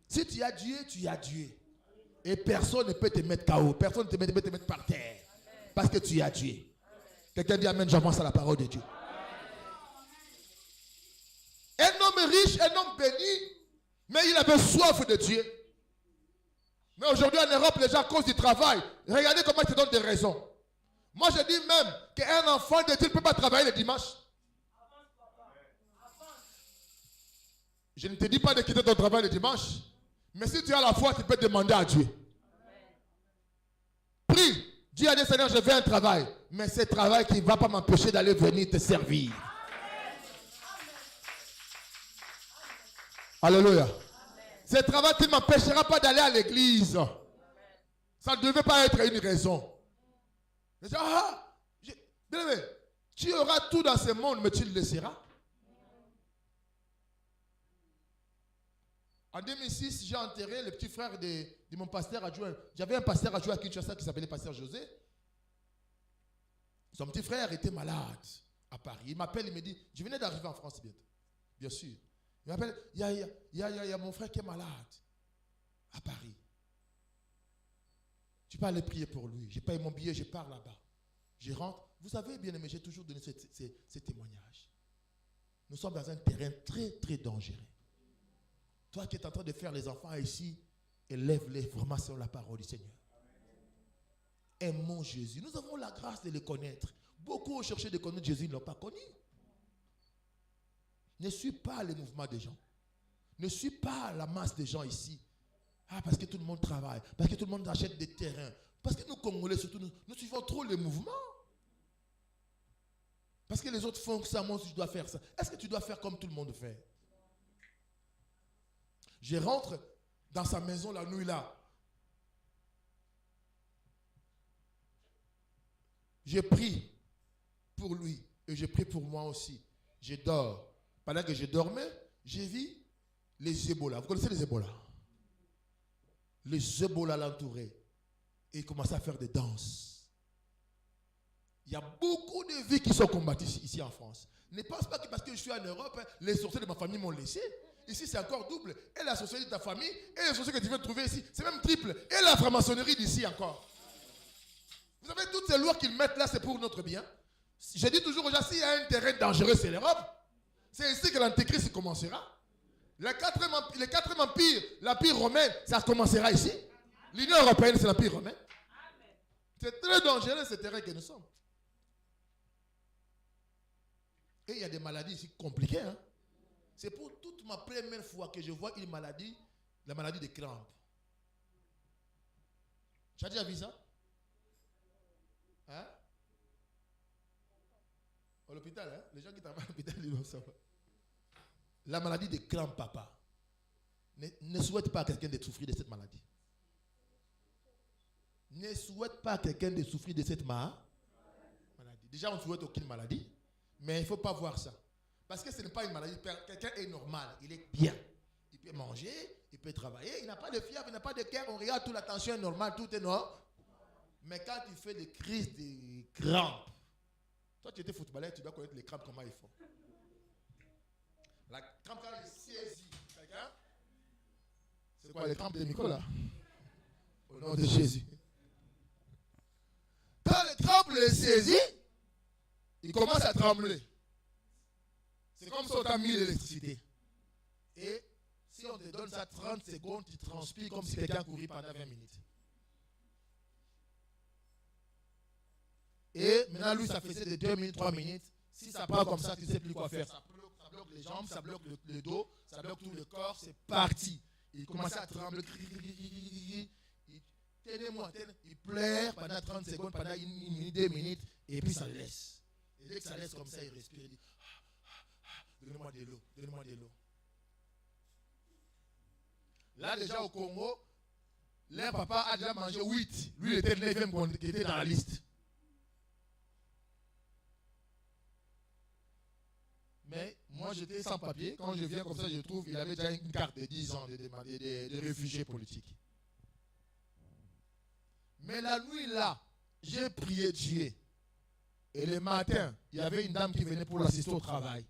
Si tu as Dieu, tu as Dieu. Et personne ne peut te mettre KO. Personne ne peut te mettre par terre. Parce que tu as Dieu. Quelqu'un dit amen, j'avance à la parole de Dieu. Un homme riche, un homme béni, mais il avait soif de Dieu. Mais aujourd'hui en Europe, les gens, à cause du travail, regardez comment ils te donnent des raisons. Moi, je dis même qu'un enfant de Dieu ne peut pas travailler le dimanche. Je ne te dis pas de quitter ton travail le dimanche. Mais si tu as la foi, tu peux demander à Dieu. Prie. Dis à Dieu, Seigneur, je veux un travail. Mais c'est travail qui ne va pas m'empêcher d'aller venir te servir. Alléluia. Ce travail qui ne m'empêchera pas d'aller à l'église. Ça ne devait pas être une raison. Je dis, tu auras tout dans ce monde, mais tu le laisseras. En 2006, j'ai enterré le petit frère de mon pasteur adjoint. J'avais un pasteur adjoint à Kinshasa qui s'appelait pasteur José. Son petit frère était malade à Paris. Il m'appelle, il me dit, je venais d'arriver en France bientôt. Bien sûr. Il m'appelle, il y a mon frère qui est malade à Paris. Tu peux aller prier pour lui. J'ai payé mon billet, je pars là-bas. Je rentre. Vous savez, bien aimé, j'ai toujours donné ces témoignages. Nous sommes dans un terrain très, très dangereux. Toi qui es en train de faire les enfants ici, élève-les vraiment sur la parole du Seigneur. Aimons Jésus. Nous avons la grâce de le connaître. Beaucoup ont cherché de connaître Jésus, ils ne l'ont pas connu. Ne suis pas les mouvements des gens. Ne suis pas la masse des gens ici. Parce que tout le monde travaille. Parce que tout le monde achète des terrains. Parce que nous, Congolais, surtout, nous suivons trop les mouvements. Parce que les autres font ça, moi aussi je dois faire ça. Est-ce que tu dois faire comme tout le monde fait? Je rentre dans sa maison la nuit là. Je prie pour lui et je prie pour moi aussi. Je dors. Pendant que je dormais, j'ai vu les Ebola. Vous connaissez les Ebola? Les Ebola l'entouraient. Et ils commençaient à faire des danses. Il y a beaucoup de vies qui sont combattues ici en France. Ne pense pas que parce que je suis en Europe, les sorciers de ma famille m'ont laissé. Ici, c'est encore double. Et la sorcellerie de ta famille, et les sorciers que tu veux trouver ici, c'est même triple. Et la franc-maçonnerie d'ici encore. Vous savez, toutes ces lois qu'ils mettent là, c'est pour notre bien. Je dis toujours aux gens, s'il y a un terrain dangereux, c'est l'Europe. C'est ici que l'antéchrist commencera. Le quatrième empire, l'empire romain, ça commencera ici. L'Union européenne, c'est l'empire romain. C'est très dangereux ce terrain que nous sommes. Et il y a des maladies ici compliquées. Hein? C'est pour toute ma première fois que je vois une maladie, la maladie des crampes. Tu as déjà vu ça? Hein? À l'hôpital, hein? Les gens qui travaillent à l'hôpital, ils vont savoir. La maladie des crampes, papa. Ne souhaite pas à quelqu'un de souffrir de cette maladie. Ne souhaite pas à quelqu'un de souffrir de cette maladie. Déjà, on ne souhaite aucune maladie. Mais il ne faut pas voir ça. Parce que ce n'est pas une maladie. Quelqu'un est normal. Il est bien. Il peut manger, il peut travailler. Il n'a pas de fièvre, il n'a pas de cœur. On regarde tout, la tension est normale, tout est Mais quand tu fais des crises de crampes, toi tu étais footballeur, tu dois connaître les crampes, comment ils font. La crampe quand elle est saisie, quelqu'un? C'est quoi les crampes de Nicolas? Au nom de Jésus. Quand les crampes les saisit, il commence à trembler. C'est comme si on t'a mis l'électricité. Et si on te donne ça 30 secondes, tu transpires comme si quelqu'un courait pendant 20 minutes. Et maintenant, lui, ça faisait de 2 minutes, 3 minutes. Si ça prend comme ça, tu ne sais plus quoi faire. Ça bloque les jambes, ça bloque le dos, ça bloque tout le corps, c'est parti. Il commençait à trembler. Tenez-moi, il pleure pendant 30 secondes, pendant 1 minute, 2 minutes, et puis ça le laisse. Et dès que ça laisse comme ça, il respire, il dit donnez-moi de l'eau, donnez-moi de l'eau. Là, déjà au Congo, leur papa a déjà mangé 8. Lui, il était le 9e qui était dans la liste. Mais moi, j'étais sans papier. Quand je viens comme ça, je trouve qu'il avait déjà une carte de 10 ans de réfugiés politiques. Mais la nuit là, j'ai prié Dieu. Et le matin, il y avait une dame qui venait pour l'assister au travail.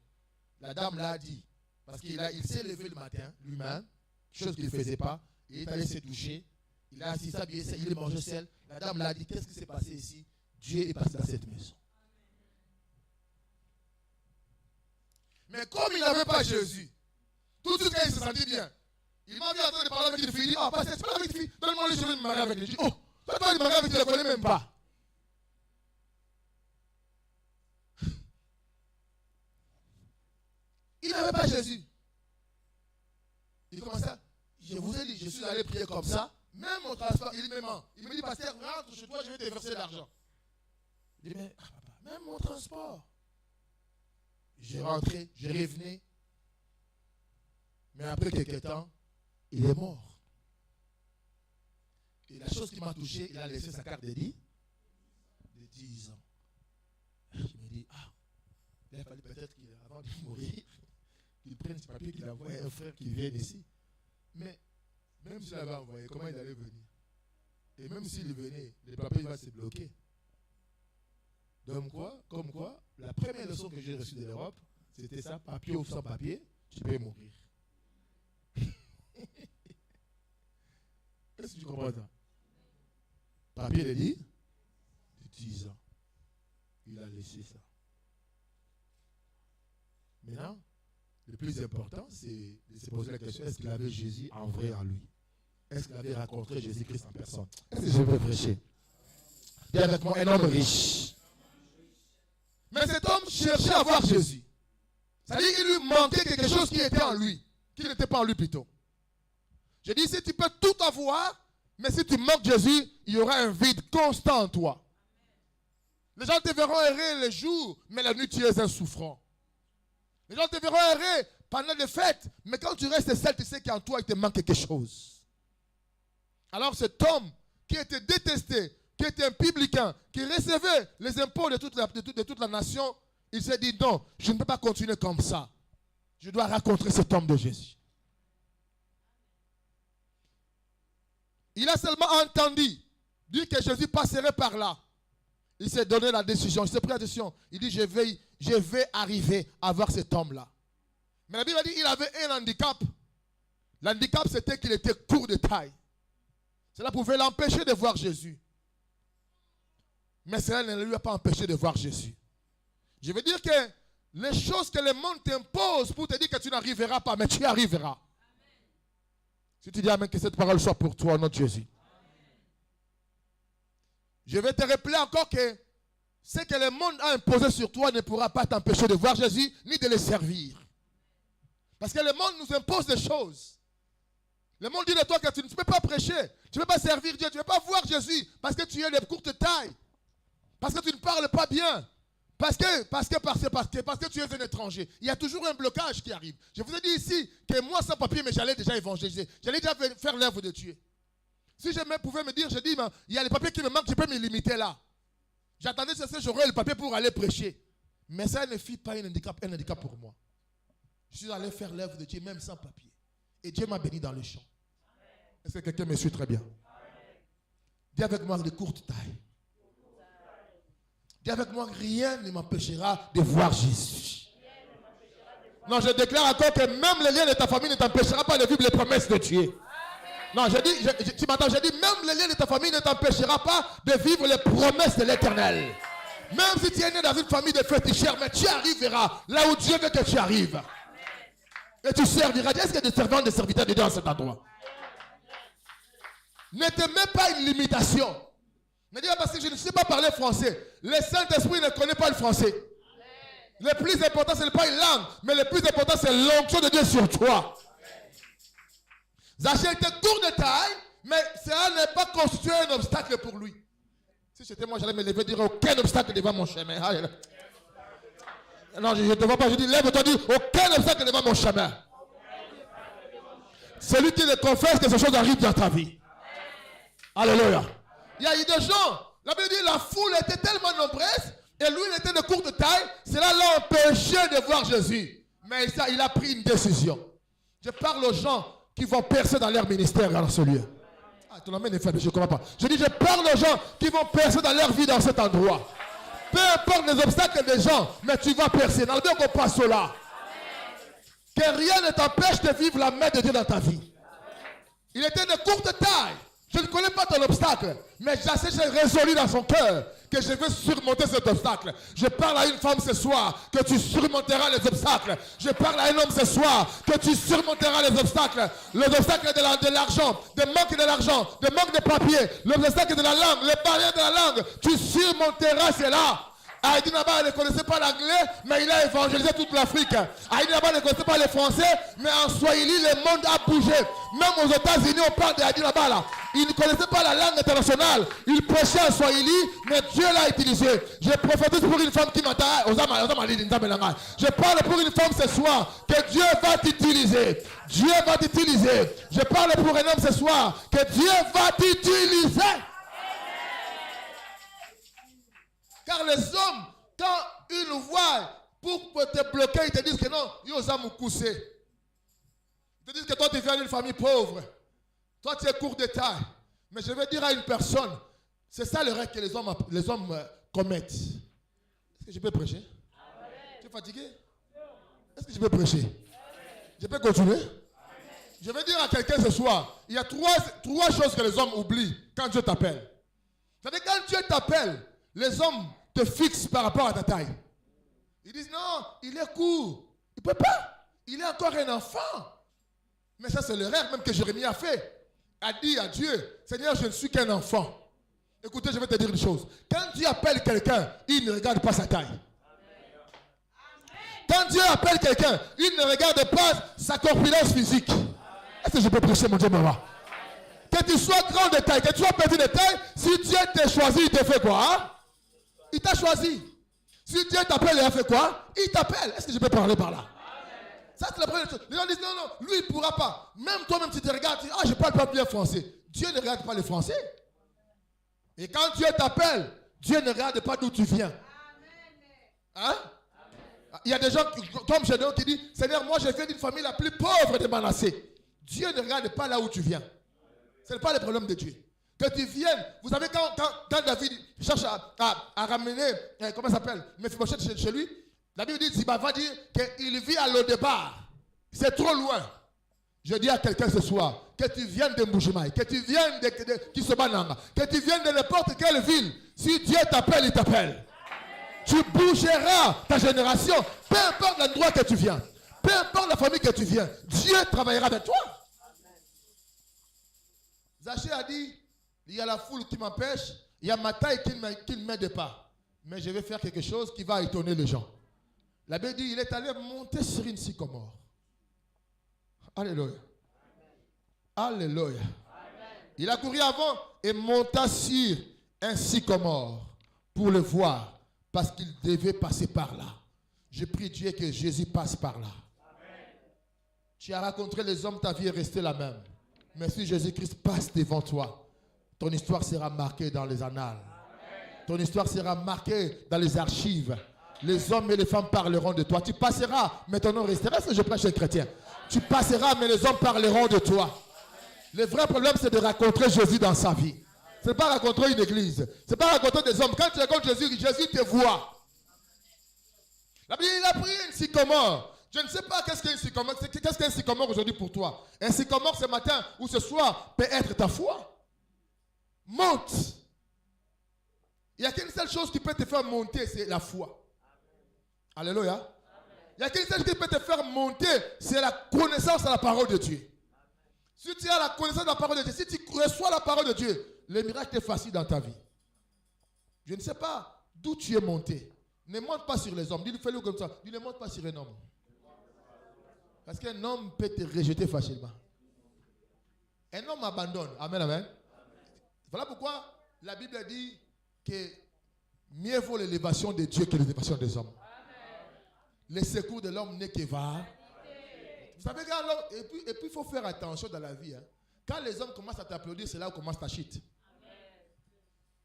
La dame l'a dit, parce qu'il s'est levé le matin, lui-même, chose qu'il ne faisait pas. Il est allé se doucher. Il a assis ça, il est mangé seul. La dame l'a dit, qu'est-ce qui s'est passé ici? Dieu est passé dans cette maison. Mais comme il n'avait pas Jésus, tout de suite quand il se sentit bien, il m'a vu en train de parler avec une fille. Il dit, ah, pasteur, c'est pas avec une fille, donne-moi les cheveux de me marier avec lui. Je dis, oh, toi, tu marier avec lui, tu ne le connais même pas. Il n'avait pas Jésus. Il commençait à, je vous ai dit, je suis allé prier comme ça, même mon transport, il me dit, pasteur, rentre chez toi, je vais te verser l'argent. Je dis, mais, papa, même mon transport. J'ai rentré, j'ai revenu. Mais après quelques temps, il est mort. Et la chose qui m'a touché, il a laissé sa carte de 10 ans. Je me dis, ah, il a fallu peut-être qu'avant de mourir, qu'il prenne ce papier, qu'il envoie un frère qui vienne ici. Mais même s'il avait envoyé, comment il allait venir? Et même s'il venait, le papier va se bloquer. Comme quoi, la première leçon que j'ai reçue de l'Europe, c'était ça, papier ou sans papier, tu peux mourir. Est-ce que tu comprends ça? Papier de 10 ans. Il a laissé ça. Maintenant, le plus important, c'est de se poser la question, est-ce qu'il avait Jésus en vrai en lui? Est-ce qu'il avait rencontré Jésus-Christ en personne? Est-ce que je peux prêcher? Dis avec moi, un homme riche. Mais cet homme cherchait à voir Jésus. C'est-à-dire qu'il lui manquait quelque chose qui était en lui, qui n'était pas en lui plutôt. Je dis, si tu peux tout avoir, mais si tu manques Jésus, il y aura un vide constant en toi. Les gens te verront errer les jours, mais la nuit tu es un souffrant. Les gens te verront errer pendant les fêtes, mais quand tu restes seul, tu sais qu'en toi, il te manque quelque chose. Alors cet homme qui était détesté, qui était un publicain, qui recevait les impôts de toute la nation, il s'est dit non, je ne peux pas continuer comme ça. Je dois rencontrer cet homme de Jésus. Il a seulement entendu dire que Jésus passerait par là. Il s'est donné la décision, il s'est pris la décision. Il dit je vais arriver à voir cet homme-là. Mais la Bible a dit qu'il avait un handicap. L'handicap c'était qu'il était court de taille. Cela pouvait l'empêcher de voir Jésus. Mais cela ne lui a pas empêché de voir Jésus. Je veux dire que les choses que le monde t'impose pour te dire que tu n'arriveras pas, mais tu y arriveras. Amen. Si tu dis amen, que cette parole soit pour toi, notre Jésus. Amen. Je vais te rappeler encore que ce que le monde a imposé sur toi ne pourra pas t'empêcher de voir Jésus ni de le servir. Parce que le monde nous impose des choses. Le monde dit de toi que tu ne peux pas prêcher, tu ne peux pas servir Dieu, tu ne peux pas voir Jésus parce que tu es de courte taille, parce que tu ne parles pas bien, parce que tu es un étranger. Il y a toujours un blocage qui arrive. Je vous ai dit ici que moi sans papier, mais j'allais déjà évangéliser, j'allais déjà faire l'œuvre de Dieu. Si je pouvais me dire, je dis, il y a les papiers qui me manquent, je peux me limiter là. J'attendais que j'aurais le papier pour aller prêcher. Mais ça ne fit pas un handicap pour moi. Je suis allé faire l'œuvre de Dieu même sans papier. Et Dieu m'a béni dans le champ. Est-ce que quelqu'un me suit très bien? Dis avec moi de courte taille. Dis avec moi, rien ne m'empêchera de voir Jésus. Non, je déclare encore que même les liens de ta famille ne t'empêchera pas de vivre les promesses de Dieu. Non, tu m'entends, je dis, même les liens de ta famille ne t'empêchera pas de vivre les promesses de l'Éternel. Même si tu es né dans une famille de féticheurs, mais tu arriveras là où Dieu veut que tu arrives. Et tu serviras. Est-ce qu'il y a des servants, des serviteurs de Dieu dans cet endroit? Ne te mets pas une limitation. Ne dis pas parce que je ne sais pas parler français. Le Saint-Esprit ne connaît pas le français. Le plus important, ce n'est pas une langue, mais le plus important, c'est l'onction de Dieu sur toi. Zaché était court de taille, mais cela n'est pas constitué un obstacle pour lui. Si c'était moi, j'allais me lever et dire aucun obstacle devant mon chemin. Non, je ne te vois pas, je dis lève-toi, dis aucun obstacle devant mon chemin. Celui qui le confesse que ces choses arrivent dans ta vie. Alléluia. Il y a eu des gens, la Bible dit la foule était tellement nombreuse et lui il était de courte taille, cela l'a empêché de voir Jésus. Mais ça, il a pris une décision. Je parle aux gens qui vont percer dans leur ministère dans ce lieu. Ah, ton amène est faible, je ne comprends pas. Je dis, je parle aux gens qui vont percer dans leur vie dans cet endroit. Peu importe les obstacles des gens, mais tu vas percer. Dans le bien qu'on passe là. Que rien ne t'empêche de vivre la main de Dieu dans ta vie. Il était de courte taille. Je ne connais pas ton obstacle, mais j'ai résolu dans son cœur que je vais surmonter cet obstacle. Je parle à une femme ce soir que tu surmonteras les obstacles. Je parle à un homme ce soir que tu surmonteras les obstacles. Les obstacles de l'argent, de manque de l'argent, de manque de papier, les obstacles de la langue, les barrières de la langue. Tu surmonteras cela. Aïdi Naba ne connaissait pas l'anglais, mais il a évangélisé toute l'Afrique. Aïdi Naba ne connaissait pas le français, mais en Swahili, le monde a bougé. Même aux États-Unis, on parle d'Aïdi Naba là. Il ne connaissait pas la langue internationale. Il prêchait en Swahili, mais Dieu l'a utilisé. Je prophétise pour une femme qui m'attend. Je parle pour une femme ce soir que Dieu va t'utiliser. Dieu va t'utiliser. Je parle pour un homme ce soir que Dieu va t'utiliser. Car les hommes, quand ils nous voient pour te bloquer, ils te disent que non, ils osent me cousser. Ils te disent que toi, tu viens d'une famille pauvre. Toi, tu es court de taille. Mais je vais dire à une personne, c'est ça le règle que les hommes commettent. Est-ce que je peux prêcher? Tu es fatigué? Est-ce que je peux prêcher? Je peux continuer? Je vais dire à quelqu'un ce soir, il y a trois choses que les hommes oublient quand Dieu t'appelle. C'est-à-dire quand Dieu t'appelle, les hommes te fixent par rapport à ta taille. Ils disent non, il est court. Il ne peut pas. Il est encore un enfant. Mais ça, c'est l'erreur même que Jérémie a fait. A dit à Dieu, Seigneur, je ne suis qu'un enfant. Écoutez, je vais te dire une chose. Quand Dieu appelle quelqu'un, il ne regarde pas sa taille. Quand Dieu appelle quelqu'un, il ne regarde pas sa corpulence physique. Est-ce que je peux prêcher, mon Dieu, maman? Que tu sois grand de taille, que tu sois petit de taille, si Dieu t'a choisi, il te fait quoi? Hein? Il t'a choisi. Si Dieu t'appelle, il a fait quoi? Il t'appelle. Est-ce que je peux parler par là? Ça, c'est la première chose. Les gens disent non, non, lui, il ne pourra pas. Même toi-même, tu te regardes, tu dis, ah, je ne parle pas bien français. Dieu ne regarde pas le français. Et quand Dieu t'appelle, Dieu ne regarde pas d'où tu viens. Hein? Il y a des gens comme Gédéon qui disent, Seigneur, moi, je viens d'une famille la plus pauvre de Manassé. Dieu ne regarde pas là où tu viens. Ce n'est pas le problème de Dieu. Que tu viennes. Vous savez, quand David cherche à ramener, comment ça s'appelle, Mephibosheth chez lui, la Bible dit, Ziba va dire qu'il vit à Lo-Débar. C'est trop loin. Je dis à quelqu'un ce soir, que tu viennes de Mbujimaï, que tu viennes de Kisobananga, que tu viennes de n'importe quelle ville. Si Dieu t'appelle, il t'appelle. Tu bougeras ta génération, peu importe l'endroit que tu viens, peu importe la famille que tu viens, Dieu travaillera avec toi. Zaché a dit, il y a la foule qui m'empêche, il y a ma taille qui ne m'aide pas. Mais je vais faire quelque chose qui va étonner les gens. La Bible dit, il est allé monter sur une sycomore. Alléluia. Alléluia. Il a couru avant et monta sur un sycomore pour le voir parce qu'il devait passer par là. Je prie Dieu que Jésus passe par là. Amen. Tu as rencontré les hommes, ta vie est restée la même. Mais si Jésus-Christ passe devant toi, ton histoire sera marquée dans les annales. Amen. Ton histoire sera marquée dans les archives. Les hommes et les femmes parleront de toi. Tu passeras, mais ton nom restera. Est-ce que je prêche un chrétien? Tu passeras, mais les hommes parleront de toi. Le vrai problème, c'est de rencontrer Jésus dans sa vie. Ce n'est pas rencontrer une église. Ce n'est pas rencontrer des hommes. Quand tu rencontres Jésus, Jésus te voit. La Bible, il a pris une sycomore. Je ne sais pas qu'est-ce qu'un sycomore. Qu'est-ce qu'un sycomore aujourd'hui pour toi? Un sycomore ce matin ou ce soir peut être ta foi. Monte. Il n'y a qu'une seule chose qui peut te faire monter, c'est la foi. Alléluia. Il n'y a qu'une seule chose qui peut te faire monter, c'est la connaissance de la parole de Dieu. Si tu as la connaissance de la parole de Dieu, si tu reçois la parole de Dieu, le miracle est facile dans ta vie. Je ne sais pas d'où tu es monté. Ne monte pas sur les hommes. Dis-le, fais-le comme ça. Dis, ne monte pas sur un homme. Parce qu'un homme peut te rejeter facilement. Un homme abandonne. Amen, amen. Voilà pourquoi la Bible dit que mieux vaut l'élévation de Dieu que l'élévation des hommes. Le secours de l'homme n'est que va. Vous savez, et puis il faut faire attention dans la vie. Hein. Quand les hommes commencent à t'applaudir, c'est là où commence ta chute.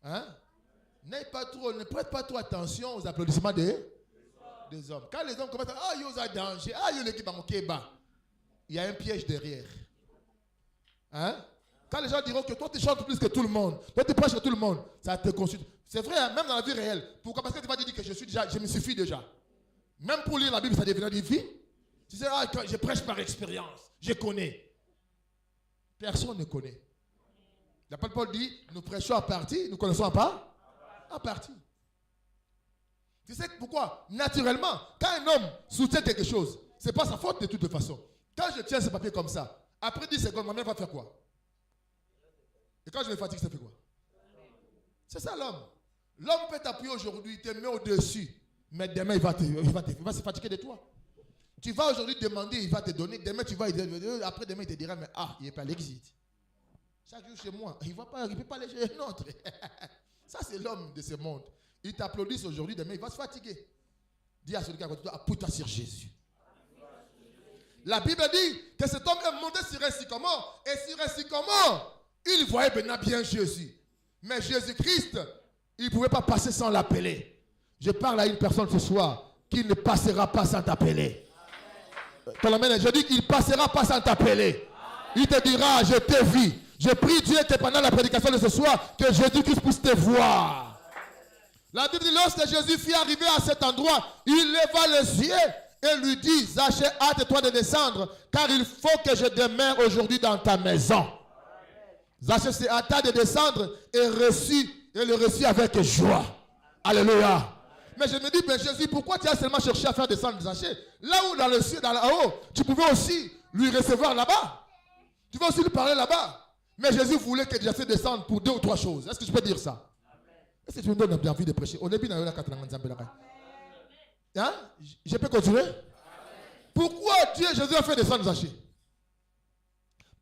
Hein? Ne prête pas trop attention aux applaudissements des hommes. Quand les hommes commencent à dire, ah, yo, ça danger, ah, yo, l'équipe en Kéba, il y a un piège derrière. Hein? Quand les gens diront que toi, tu chantes plus que tout le monde, toi, tu prêches que tout le monde, ça te consulte. C'est vrai, hein, même dans la vie réelle. Pourquoi? Parce que tu vas dire que je me suffis déjà. Même pour lire la Bible, ça devient difficile. Tu sais, ah, je prêche par expérience, je connais. Personne ne connaît. L'apôtre Paul dit, nous prêchons à partie, nous connaissons pas à partie. Tu sais pourquoi? Naturellement, quand un homme soutient quelque chose, ce n'est pas sa faute de toute façon. Quand je tiens ce papier comme ça, après 10 secondes, ma mère va faire quoi? Et quand je me fatigue, ça fait quoi? C'est ça l'homme. L'homme peut t'appuyer aujourd'hui, il te met au-dessus. Mais demain, il va se fatiguer de toi. Tu vas aujourd'hui demander, il va te donner. Demain, après demain, il te dira, mais ah, il n'est pas à l'exil. Chaque jour chez moi, il ne peut pas aller chez un autre. Ça, c'est l'homme de ce monde. Il t'applaudit aujourd'hui, demain, il va se fatiguer. Dis à celui qui a toi, appuie-toi sur Jésus. La Bible dit que cet homme est monté sur un sycomore. Et sur un sycomore, il voyait bien Jésus. Mais Jésus-Christ, il ne pouvait pas passer sans l'appeler. Je parle à une personne ce soir qui ne passera pas sans t'appeler. Je dis qu'il ne passera pas sans t'appeler. Il te dira, je t'ai vu. Je prie Dieu que pendant la prédication de ce soir, que Jésus-Christ puisse te voir. La Bible dit, lorsque Jésus fut arrivé à cet endroit, il leva les yeux et lui dit, Zachée, hâte-toi de descendre, car il faut que je demeure aujourd'hui dans ta maison. Zachée s'est hâta de descendre et le reçut avec joie. Alléluia. Mais je me dis, ben Jésus, pourquoi tu as seulement cherché à faire descendre Zachée? Là où dans le ciel, dans là-haut, tu pouvais aussi lui recevoir là-bas. Tu vas aussi lui parler là-bas. Mais Jésus voulait que Zachée descende pour 2 ou 3 choses. Est-ce que je peux dire ça? Est-ce que tu me donnes envie de prêcher? On est bien dans la 4 hein? Je peux continuer? Pourquoi Dieu, Jésus a fait descendre Zachée?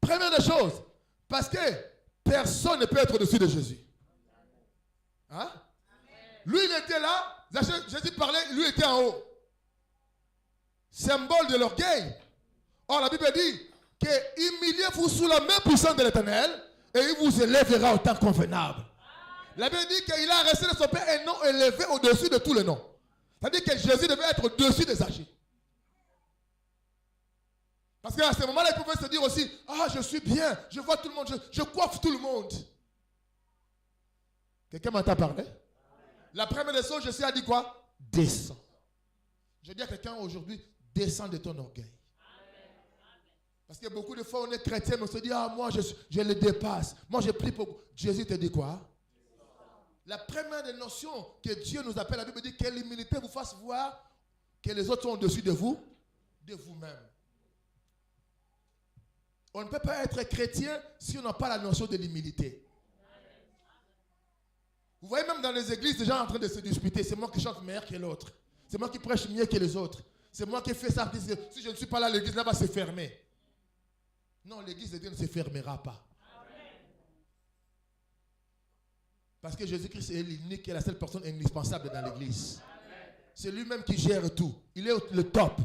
Première des choses, parce que personne ne peut être au-dessus de Jésus. Hein? Lui, il était là. Jésus parlait, lui était en haut. Symbole de l'orgueil. Or, la Bible dit que humiliez-vous sous la main puissante de l'Éternel et il vous élèvera au temps convenable. La Bible dit qu'il a resté de son père un nom élevé au-dessus de tous les noms. C'est-à-dire que Jésus devait être au-dessus des âgés. Parce qu'à ce moment-là, il pouvait se dire aussi, ah, je suis bien, je vois tout le monde, je coiffe tout le monde. Quelqu'un m'entend parler? La première des choses, Jésus a dit quoi? Descends. Je dis à quelqu'un aujourd'hui, descends de ton orgueil. Parce que beaucoup de fois, on est chrétien, mais on se dit, ah, moi, je le dépasse. Moi, je prie pour... Jésus te dit quoi? La première des notions que Dieu nous appelle, la Bible dit que l'humilité vous fasse voir que les autres sont au-dessus de vous, de vous-même. On ne peut pas être chrétien si on n'a pas la notion de l'humilité. Vous voyez même dans les églises, des gens en train de se disputer. C'est moi qui chante meilleur que l'autre. C'est moi qui prêche mieux que les autres. C'est moi qui fais ça. Si je ne suis pas là, l'église là va se fermer. Non, l'église de Dieu ne se fermera pas. Parce que Jésus-Christ est l'unique et la seule personne indispensable dans l'église. C'est lui-même qui gère tout. Il est le top.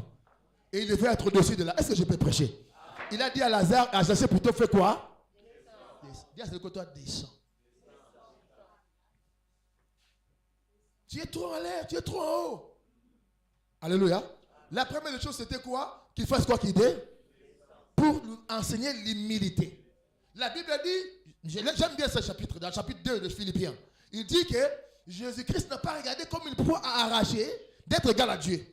Et il devait être au-dessus de là. Est-ce que je peux prêcher? Il a dit à Lazare, à Zachée plutôt, fais quoi? Dis à celui que toi, descends. Tu es trop en l'air, tu es trop en haut. Alléluia. La première chose, c'était quoi? Qu'il fasse quoi qu'il dit? Pour nous enseigner l'humilité. La Bible dit, j'aime bien ce chapitre, dans le chapitre 2 de Philippiens. Il dit que Jésus-Christ n'a pas regardé comme une proie à arracher d'être égal à Dieu.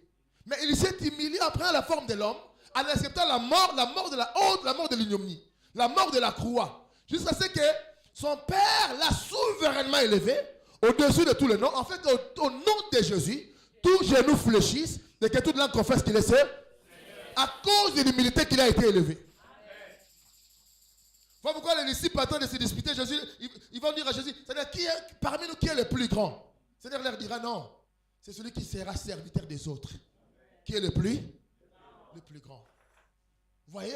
Mais il s'est humilié en prenant la forme de l'homme, en acceptant la mort de la honte, la mort de l'ignominie, la mort de la croix. Jusqu'à ce que son Père l'a souverainement élevé au-dessus de tous les noms. En fait, au nom de Jésus, tout genou fléchisse et que toute langue confesse qu'il est seul. À cause de l'humilité qu'il a été élevé. Voilà pourquoi les disciples attendent de se disputer. Jésus, ils vont dire à Jésus, c'est-à-dire parmi nous qui est le plus grand? C'est-à-dire leur dira non. C'est celui qui sera serviteur des autres. Qui est le plus grand. Vous voyez,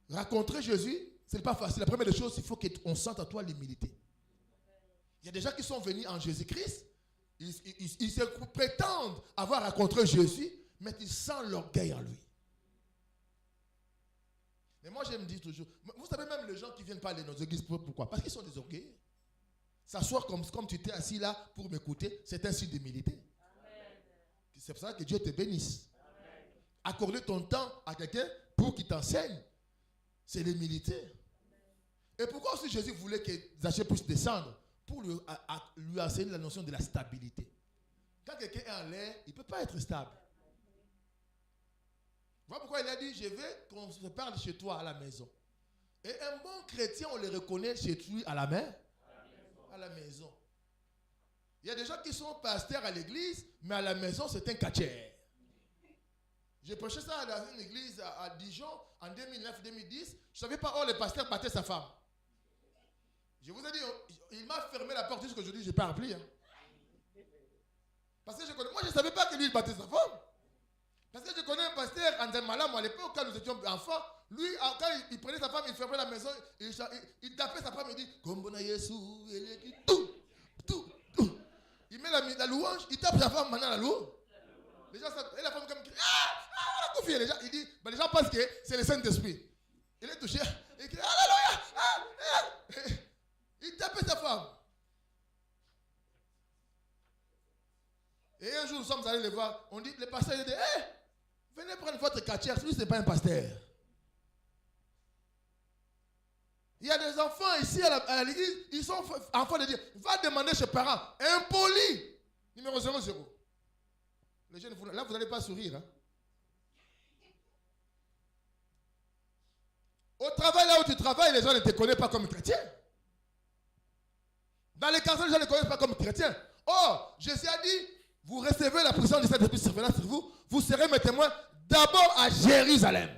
rencontrer Jésus, ce n'est pas facile. La première des choses, il faut qu'on sente en toi l'humilité. Il y a des gens qui sont venus en Jésus-Christ. Ils se prétendent avoir rencontré Jésus, mais ils sentent l'orgueil en lui. Mais moi, je me dis toujours, vous savez même les gens qui viennent parler dans nos églises, pourquoi? Parce qu'ils sont des orgueils. S'asseoir comme tu t'es assis là pour m'écouter, c'est un signe d'humilité. C'est pour ça que Dieu te bénisse. Amen. Accorder ton temps à quelqu'un pour qu'il t'enseigne, c'est l'humilité. Et pourquoi aussi Jésus voulait que Zachée puisse descendre? Pour lui enseigner la notion de la stabilité. Quand quelqu'un est en l'air, il ne peut pas être stable. Voilà pourquoi il a dit, je veux qu'on se parle chez toi à la maison. Et un bon chrétien, on le reconnaît chez lui à la main. À la maison. Il y a des gens qui sont pasteurs à l'église, mais à la maison, c'est un catcheur. J'ai prêché ça dans une église à Dijon en 2009-2010. Je ne savais pas, le pasteur battait sa femme. Je vous ai dit, il m'a fermé la porte jusqu'aujourd'hui, je n'ai pas appelé. Hein. Parce que moi, je ne savais pas que lui, il battait sa femme. Parce que je connais un pasteur, André Malam, à l'époque, quand nous étions enfants, lui, quand il prenait sa femme, il fermait la maison, il tapait sa femme, il dit, Kombona Yesu, tout. Il met la louange, il tape sa femme maintenant la louange. Les gens, et la femme comme les gens, il dit, les gens pensent que c'est le Saint-Esprit. Il est touché, il crie Alléluia. Il tapait sa femme. Et un jour, nous sommes allés les voir. On dit, le pasteur, il dit, venez prendre votre quartier. Celui, ce n'est pas un pasteur. Il y a des enfants ici à l'église, ils sont enfants de dire, va demander chez parents, impoli, numéro 00. Les jeunes, là, vous n'allez pas sourire. Hein? Au travail, là où tu travailles, les gens ne te connaissent pas comme chrétien. Dans les quartiers, les gens ne te connaissent pas comme chrétien. Or, Jésus a dit, vous recevez la puissance de Saint-Esprit survenant sur vous, vous serez mes témoins d'abord à Jérusalem.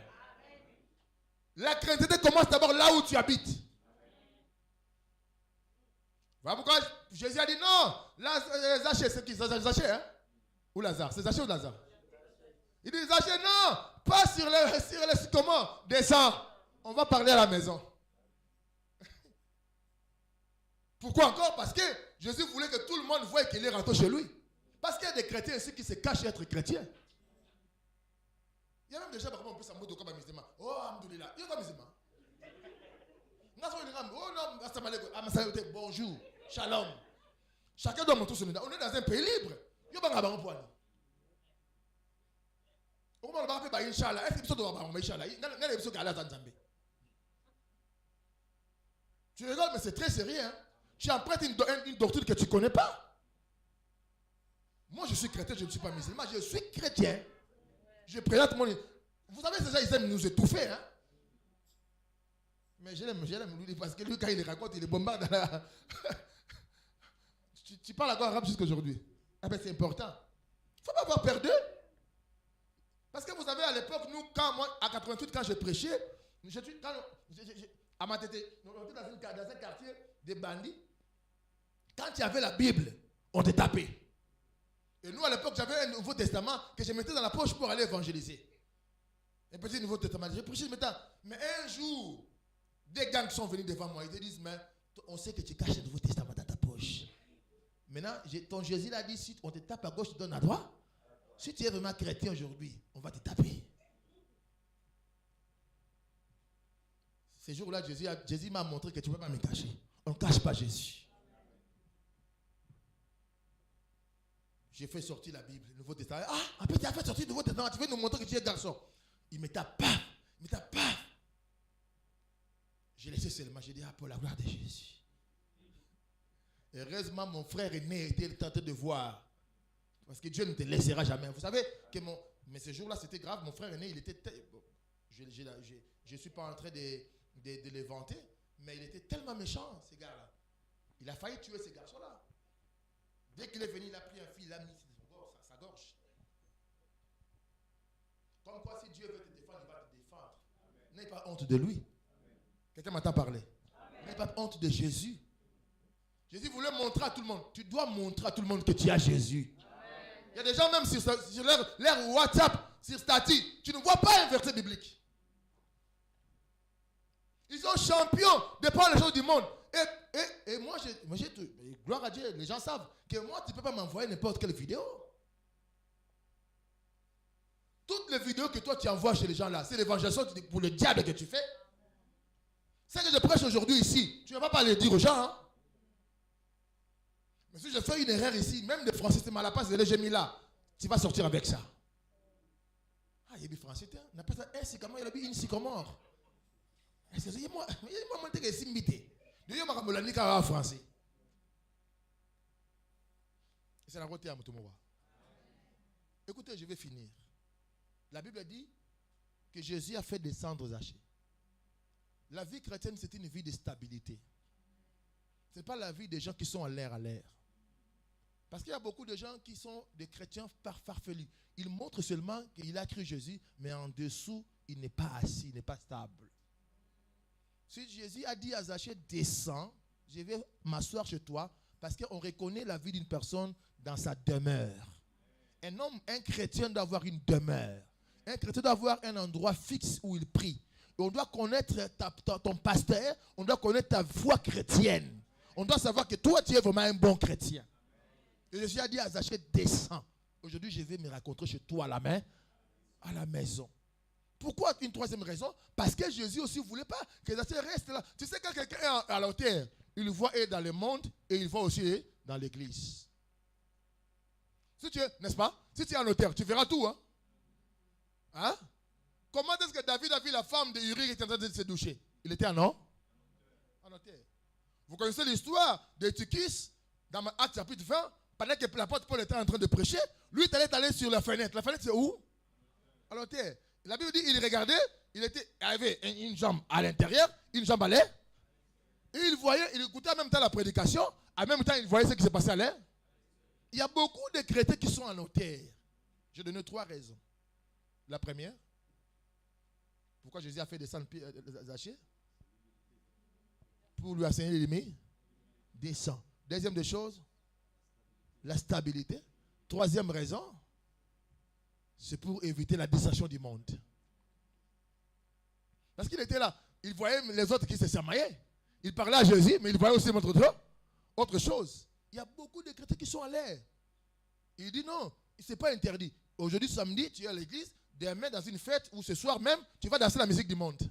La chrétienté commence d'abord là où tu habites. Voilà pourquoi Jésus a dit non. Zachée, c'est qui? Zachée, hein? Ou Lazare? C'est Zachée ou Lazare? Il dit Zachée, non. Pas sur les comment? Descends. On va parler à la maison. Pourquoi encore? Parce que Jésus voulait que tout le monde voie qu'il est rentré chez lui. Parce qu'il y a des chrétiens ici qui se cachent être chrétiens. Il y a même des gens, par exemple, on peut s'en montrer comme un musulman. Oh, Alhamdoulilah. Il y a comme musulman. Oh non, bonjour, shalom. Chacun doit montrer son état. On est dans un pays libre. Il y a pas de point. On va faire par Inch'Allah. Est-ce que tu dois faire Inch'Allah? Tu rigoles, mais c'est très sérieux. Hein? Tu empruntes une doctrine que tu ne connais pas. Moi, je suis chrétien, je ne suis pas musulman. Je suis chrétien. Je présente mon... Vous savez, ces gens, ils aiment nous étouffer. Hein? Mais je l'aime lui parce que lui, quand il les raconte, il les bombarde. Tu parles encore arabe jusqu'à aujourd'hui. Ah ben, c'est important. Il ne faut pas avoir peur d'eux. Parce que vous savez, à l'époque, nous, quand moi, à 88, quand je prêchais, à ma tête, on était dans un quartier des bandits. Quand il y avait la Bible, on te tapait. Et nous, à l'époque, j'avais un Nouveau Testament que je mettais dans la poche pour aller évangéliser. Un petit Nouveau Testament. J'ai prêché ce matin. Mais un jour, des gangs sont venus devant moi. Ils te disent, mais on sait que tu caches le Nouveau Testament dans ta poche. Maintenant, ton Jésus l'a dit, si on te tape à gauche, tu donnes à droite. Si tu es vraiment chrétien aujourd'hui, on va te taper. Ces jours-là, Jésus m'a montré que tu ne peux pas me cacher. On ne cache pas Jésus. J'ai fait sortir la Bible, le Nouveau Testament. Ah, après tu as fait sortir le Nouveau Testament, tu veux nous montrer que tu es garçon. Il me tape, paf, il me tape, paf. J'ai laissé seulement, j'ai dit, pour la gloire de Jésus. Heureusement, mon frère aîné était tenté de voir. Parce que Dieu ne te laissera jamais. Vous savez que mais ce jour-là, c'était grave. Mon frère aîné, il était... Je ne suis pas en train de les vanter, mais il était tellement méchant, ces gars-là. Il a failli tuer ces garçons-là. Dès qu'il est venu, il a pris un fil, il l'a mis sur sa gorge. Comme quoi, si Dieu veut te défendre, il va te défendre. N'aie pas honte de lui. Quelqu'un m'entend parler. N'aie pas honte de Jésus. Jésus voulait montrer à tout le monde. Tu dois montrer à tout le monde que tu as Jésus. Il y a des gens même sur leur WhatsApp, sur statut, tu ne vois pas un verset biblique. Ils sont champions de prendre les choses du monde. Et moi, gloire à Dieu, les gens savent que moi, tu ne peux pas m'envoyer n'importe quelle vidéo. Toutes les vidéos que toi tu envoies chez les gens là, c'est l'évangélisation pour le diable que tu fais. C'est que je prêche aujourd'hui ici. Tu ne vas pas le dire aux gens. Hein? Mais si je fais une erreur ici, même de Francis, c'est malapas, j'ai mis là. Tu vas sortir avec ça. Ah, il y a des Francis, on appelle ça un sycamore, il y a une sycamore. Moi, je suis invité. Je suis en français. C'est la route à Moutoumouba. Écoutez, je vais finir. La Bible dit que Jésus a fait descendre Zachée. La vie chrétienne, c'est une vie de stabilité. Ce n'est pas la vie des gens qui sont à l'air. Parce qu'il y a beaucoup de gens qui sont des chrétiens farfelus. Ils montrent seulement qu'il a cru Jésus, mais en dessous, il n'est pas assis, il n'est pas stable. Si Jésus a dit à Zachée, descends, je vais m'asseoir chez toi, parce qu'on reconnaît la vie d'une personne dans sa demeure. Un chrétien doit avoir une demeure. Un chrétien doit avoir un endroit fixe où il prie. Et on doit connaître ton pasteur, on doit connaître ta foi chrétienne. On doit savoir que toi, tu es vraiment un bon chrétien. Et Jésus a dit à Zachée, descends. Aujourd'hui, je vais me rencontrer chez toi à la maison. Pourquoi une troisième raison? Parce que Jésus aussi ne voulait pas que Zachée reste là. Tu sais, quand quelqu'un est à l'autel, il voit dans le monde et il voit aussi dans l'église. Si tu es, n'est-ce pas? Si tu es en hauteur, tu verras tout. Hein? Comment est-ce que David a vu la femme de Uri qui était en train de se doucher? Il était en hauteur. Vous connaissez l'histoire de Tychus dans Actes chapitre 20, pendant que l'apôtre Paul était en train de prêcher, lui il allait sur la fenêtre. La fenêtre c'est où? À l'hauteur. La Bible dit, il regardait, il avait une jambe à l'intérieur, une jambe à l'air. Et il écoutait en même temps la prédication, en même temps il voyait ce qui se passait à l'air. Il y a beaucoup de chrétiens qui sont en hauteur. Je donne 3 raisons. La première, pourquoi Jésus a fait descendre Zachée? Pour lui enseigner l'ennemi. Descend. Deuxième des choses, la stabilité. Troisième raison, c'est pour éviter la distraction du monde. Parce qu'il était là, il voyait les autres qui se chamaillaient. Il parlait à Jésus, mais il voyait aussi autre chose. Il y a beaucoup de chrétiens qui sont à l'air. Il dit non, ce n'est pas interdit. Aujourd'hui, samedi, tu es à l'église, demain dans une fête, ou ce soir même, tu vas danser la musique du monde.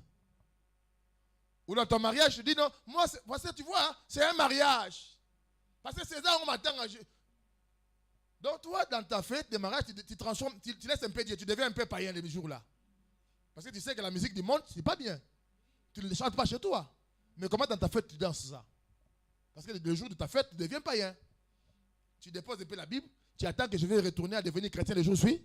Ou dans ton mariage, tu dis non, moi, tu vois, c'est un mariage. Parce que c'est ça, on m'attend. Donc toi, dans ta fête de mariage, tu transformes, tu laisses un peu Dieu, tu deviens un peu païen les jours-là. Parce que tu sais que la musique du monde, c'est pas bien. Tu ne le chantes pas chez toi. Mais comment dans ta fête, tu danses ça? Parce que le jour de ta fête, tu deviens païen. Tu déposes un peu la Bible, tu attends que je vais retourner à devenir chrétien le jour suivant.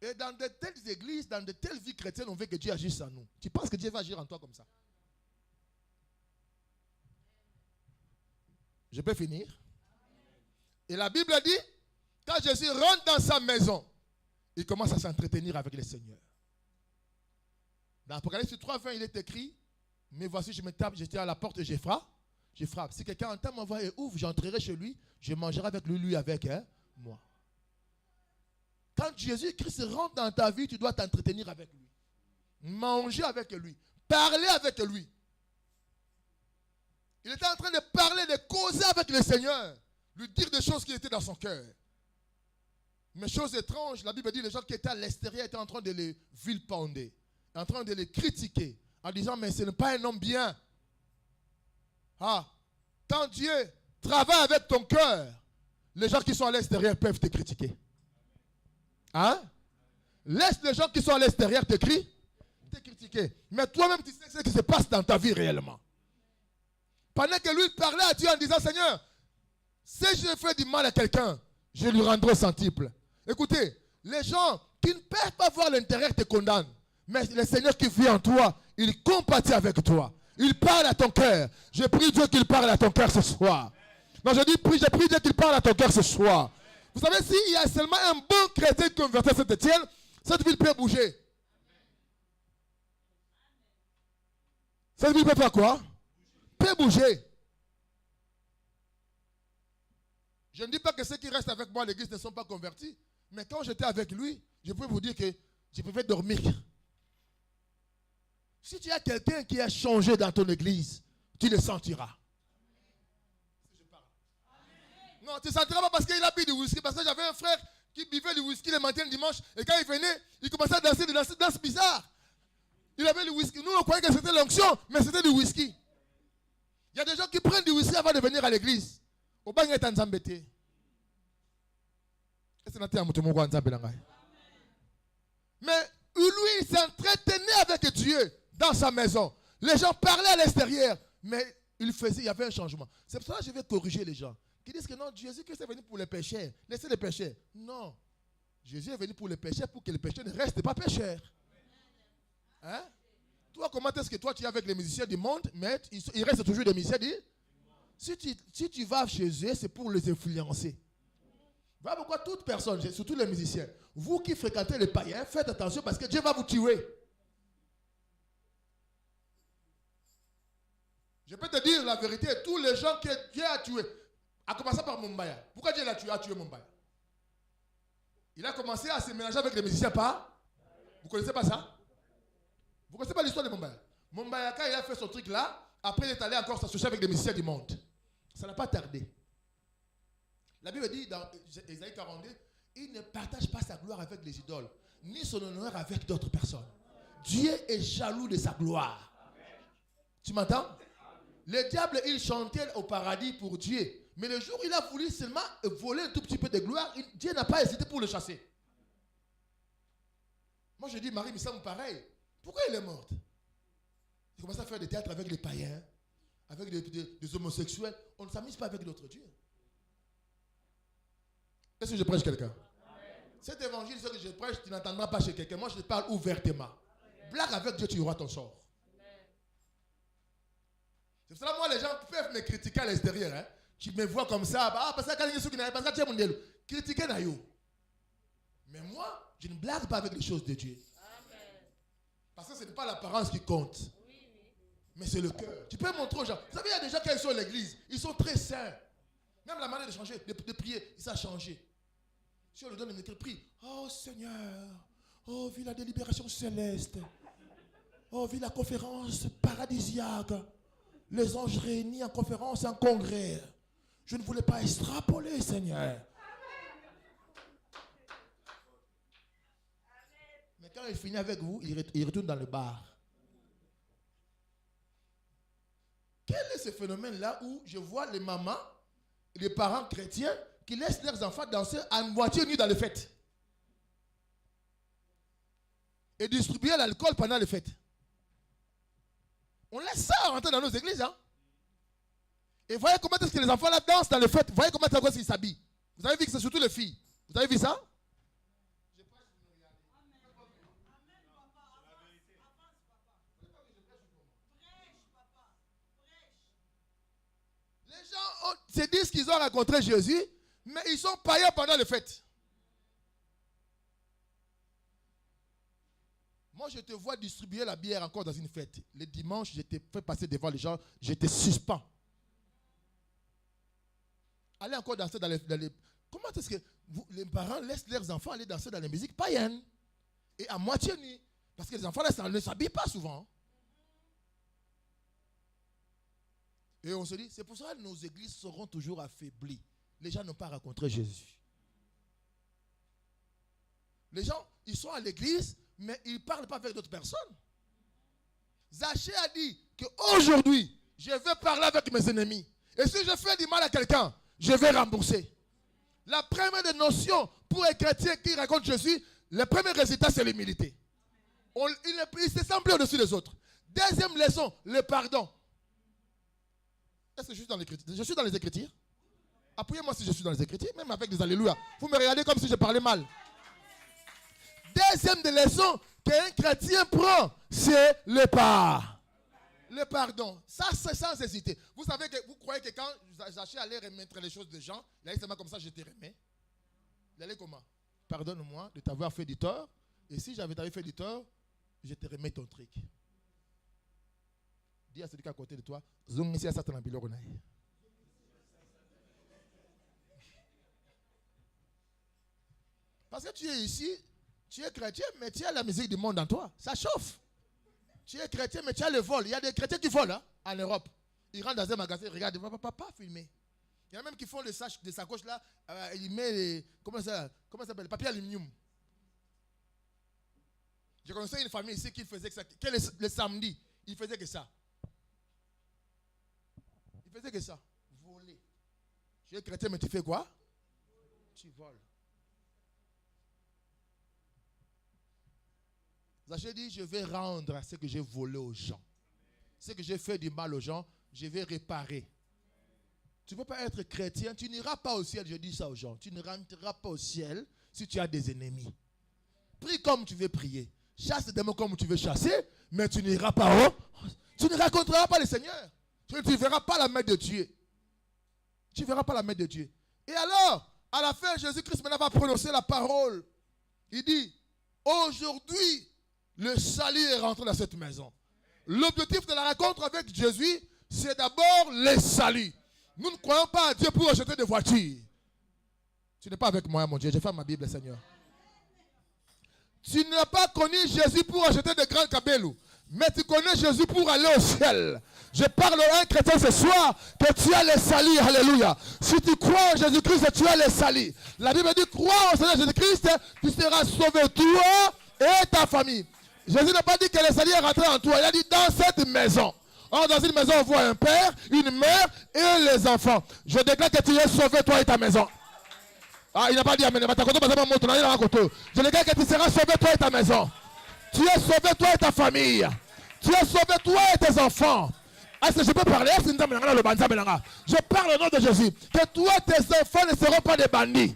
Et dans de telles églises, dans de telles vies chrétiennes, on veut que Dieu agisse en nous. Tu penses que Dieu va agir en toi comme ça? Je peux finir? Et la Bible dit, quand Jésus rentre dans sa maison, il commence à s'entretenir avec le Seigneur. Dans Apocalypse 3:20, il est écrit, mais voici, je me tape, j'étais à la porte et je frappe. Si quelqu'un entend ma voix et ouvre, j'entrerai chez lui, je mangerai avec lui avec moi. Quand Jésus-Christ rentre dans ta vie, tu dois t'entretenir avec lui. Manger avec lui. Parler avec lui. Il était en train de parler, de causer avec le Seigneur. Lui dire des choses qui étaient dans son cœur. Mais chose étrange, la Bible dit, les gens qui étaient à l'extérieur étaient en train de les vilipender. En train de les critiquer. En disant, mais ce n'est pas un homme bien. Quand Dieu travaille avec ton cœur, les gens qui sont à l'extérieur peuvent te critiquer. Laisse les gens qui sont à l'extérieur te critiquer. Mais toi-même, tu sais ce qui se passe dans ta vie réellement. Pendant que lui parlait à Dieu en disant, Seigneur, si je fais du mal à quelqu'un, je lui rendrai centuple. Écoutez, les gens qui ne peuvent pas voir l'intérêt te condamnent. Mais le Seigneur qui vit en toi, il compatit avec toi. Il parle à ton cœur. Je prie Dieu qu'il parle à ton cœur ce soir. Non, je prie Dieu qu'il parle à ton cœur ce soir. Vous savez, s'il y a seulement un bon chrétien converti à Saint-Étienne, cette ville peut bouger. Cette ville peut faire quoi? Peut bouger. Je ne dis pas que ceux qui restent avec moi à l'église ne sont pas convertis. Mais quand j'étais avec lui, je peux vous dire que je pouvais dormir. Si tu as quelqu'un qui a changé dans ton église, tu le sentiras. Non, tu ne sentiras pas parce qu'il a bu du whisky. Parce que j'avais un frère qui buvait du whisky le matin, le dimanche. Et quand il venait, il commençait à danser des danses bizarres. Il avait le whisky. Nous, on croyait que c'était l'onction, mais c'était du whisky. Il y a des gens qui prennent du whisky avant de venir à l'église. Au bang est en zambété. Mais lui, il s'entretenait avec Dieu dans sa maison. Les gens parlaient à l'extérieur, mais il y avait un changement. C'est pour ça que je vais corriger les gens qui disent que non, Jésus-Christ est venu pour les pécheurs. Laissez les pécheurs. Non. Jésus est venu pour les pécheurs pour que les pécheurs ne restent pas pécheurs. Hein? Toi, comment est-ce que toi tu es avec les musiciens du monde, mais il reste toujours des musiciens du... Si tu vas chez eux, c'est pour les influencer. Voilà pourquoi toute personne, surtout les musiciens, vous qui fréquentez les païens, faites attention parce que Dieu va vous tuer. Je peux te dire la vérité, tous les gens que Dieu a tués, à commencer par Mumbaya. Pourquoi Dieu a tué Mumbaya? Il a commencé à se mélanger avec les musiciens par... Vous ne connaissez pas ça? Vous ne connaissez pas l'histoire de Mumbaya? Mumbaya, quand il a fait son truc là, après il est allé encore s'associer avec les musiciens du monde. Ça n'a pas tardé. La Bible dit dans Ésaïe 42, il ne partage pas sa gloire avec les idoles, ni son honneur avec d'autres personnes. Dieu est jaloux de sa gloire. Tu m'entends? Le diable, il chantait au paradis pour Dieu. Mais le jour où il a voulu seulement voler un tout petit peu de gloire, Dieu n'a pas hésité pour le chasser. Moi, je dis, Marie, mais ça me pareil. Pourquoi il est mort? Il commence à faire des théâtres avec les païens, avec des homosexuels. On ne s'amuse pas avec d'autres dieux. Est-ce que je prêche quelqu'un? Cet évangile, ce que je prêche, tu n'entendras pas chez quelqu'un. Moi, je te parle ouvertement. Blague avec Dieu, tu auras ton sort. C'est pour ça que moi, les gens peuvent me critiquer à l'extérieur. Hein. Tu me vois comme ça. Ah, parce que quand il y a parce que tu es mon Dieu. Critiquer Nayo. Mais moi, je ne blague pas avec les choses de Dieu. Parce que ce n'est pas l'apparence qui compte. Mais c'est le cœur. Tu peux montrer aux gens. Vous savez, il y a des gens qui sont à l'église. Ils sont très saints. Même la manière de changer, de prier, ça a changé. Si on lui donne une écrit, prie. Oh Seigneur, oh vis la délibération céleste. Oh vis la conférence paradisiaque. Les anges réunis en conférence, en congrès. Je ne voulais pas extrapoler, Seigneur. Mais quand il finit avec vous, il retourne dans le bar. Quel est ce phénomène-là où je vois les mamans, les parents chrétiens qui laissent leurs enfants danser à moitié nus dans les fêtes et distribuer l'alcool pendant les fêtes? On laisse ça rentrer dans nos églises. Hein? Et voyez comment est-ce que les enfants là dansent dans les fêtes. Voyez comment est-ce qu'ils s'habillent. Vous avez vu que c'est surtout les filles. Vous avez vu ça? Les gens se disent qu'ils ont rencontré Jésus, mais ils sont païens pendant les fêtes. Moi, je te vois distribuer la bière encore dans une fête. Le dimanche, je te fais passer devant les gens, je te suspends. Allez encore danser dans les... Comment est-ce que les parents laissent leurs enfants aller danser dans les musiques païennes? Et à moitié nues. Parce que les enfants là, ne s'habillent pas souvent. Et on se dit, c'est pour ça que nos églises seront toujours affaiblies. Les gens n'ont pas rencontré Jésus. Les gens, ils sont à l'église, mais ils ne parlent pas avec d'autres personnes. Zachée a dit qu'aujourd'hui, je vais parler avec mes ennemis. Et si je fais du mal à quelqu'un, je vais rembourser. La première des notions pour un chrétien qui raconte Jésus, le premier résultat, c'est l'humilité. Il se sent plus au-dessus des autres. Deuxième leçon, le pardon. Est-ce que je suis dans l'Écriture? Je suis dans les Écritures. Appuyez-moi si je suis dans les Écritures, même avec des alléluia. Vous me regardez comme si je parlais mal. Deuxième des leçons qu'un chrétien prend, c'est le pardon. Le pardon. Ça, c'est sans hésiter. Vous savez que vous croyez que quand Zachée allait remettre les choses des gens, il allait seulement comme ça, je te remets. Il allait comment? Pardonne-moi de t'avoir fait du tort. Et si t'avais fait du tort, je te remets ton truc. Dis à celui qui est à côté de toi, parce que tu es ici, tu es chrétien, mais tu as la musique du monde en toi. Ça chauffe. Tu es chrétien, mais tu as le vol. Il y a des chrétiens qui volent en Europe. Ils rentrent dans un magasin, ils regardent, papa, filmer. Il y en a même qui font des sacoches là, ils mettent les, comment ça s'appelle, le papier aluminium. Je connaissais une famille ici qui faisait ça. Le samedi, ils faisaient que ça. Ils faisaient que ça. Voler. Tu es chrétien, mais tu fais quoi? Tu voles. Zachée dit, je vais rendre à ce que j'ai volé aux gens. Ce que j'ai fait du mal aux gens, je vais réparer. Tu ne peux pas être chrétien, tu n'iras pas au ciel, je dis ça aux gens. Tu ne rentreras pas au ciel si tu as des ennemis. Prie comme tu veux prier. Chasse des démons comme tu veux chasser, mais tu n'iras pas au... Tu ne rencontreras pas le Seigneur. Tu ne verras pas la main de Dieu. Tu ne verras pas la main de Dieu. Et alors, à la fin, Jésus-Christ maintenant va prononcer la parole. Il dit, aujourd'hui, le salut est rentré dans cette maison. L'objectif de la rencontre avec Jésus, c'est d'abord le salut. Nous ne croyons pas à Dieu pour acheter des voitures. Tu n'es pas avec moi, mon Dieu. Je ferme ma Bible, Seigneur. Tu n'as pas connu Jésus pour acheter des grands cabelous. Mais tu connais Jésus pour aller au ciel. Je parle à un chrétien ce soir que tu as le salut. Alléluia. Si tu crois en Jésus-Christ, tu as le salut. La Bible dit, crois au Seigneur Jésus-Christ, tu seras sauvé, toi et ta famille. Jésus n'a pas dit que le salut est rentré en toi. Il a dit dans cette maison. Or, dans une maison, on voit un père, une mère et les enfants. Je déclare que tu es sauvé, toi et ta maison. Ah, il n'a pas dit amen. Je déclare que tu seras sauvé, toi et ta maison. Tu es sauvé, toi et ta famille. Tu es sauvé, toi et tes enfants. Est-ce que je peux parler? Je parle au nom de Jésus. Que toi et tes enfants ne seront pas des bandits.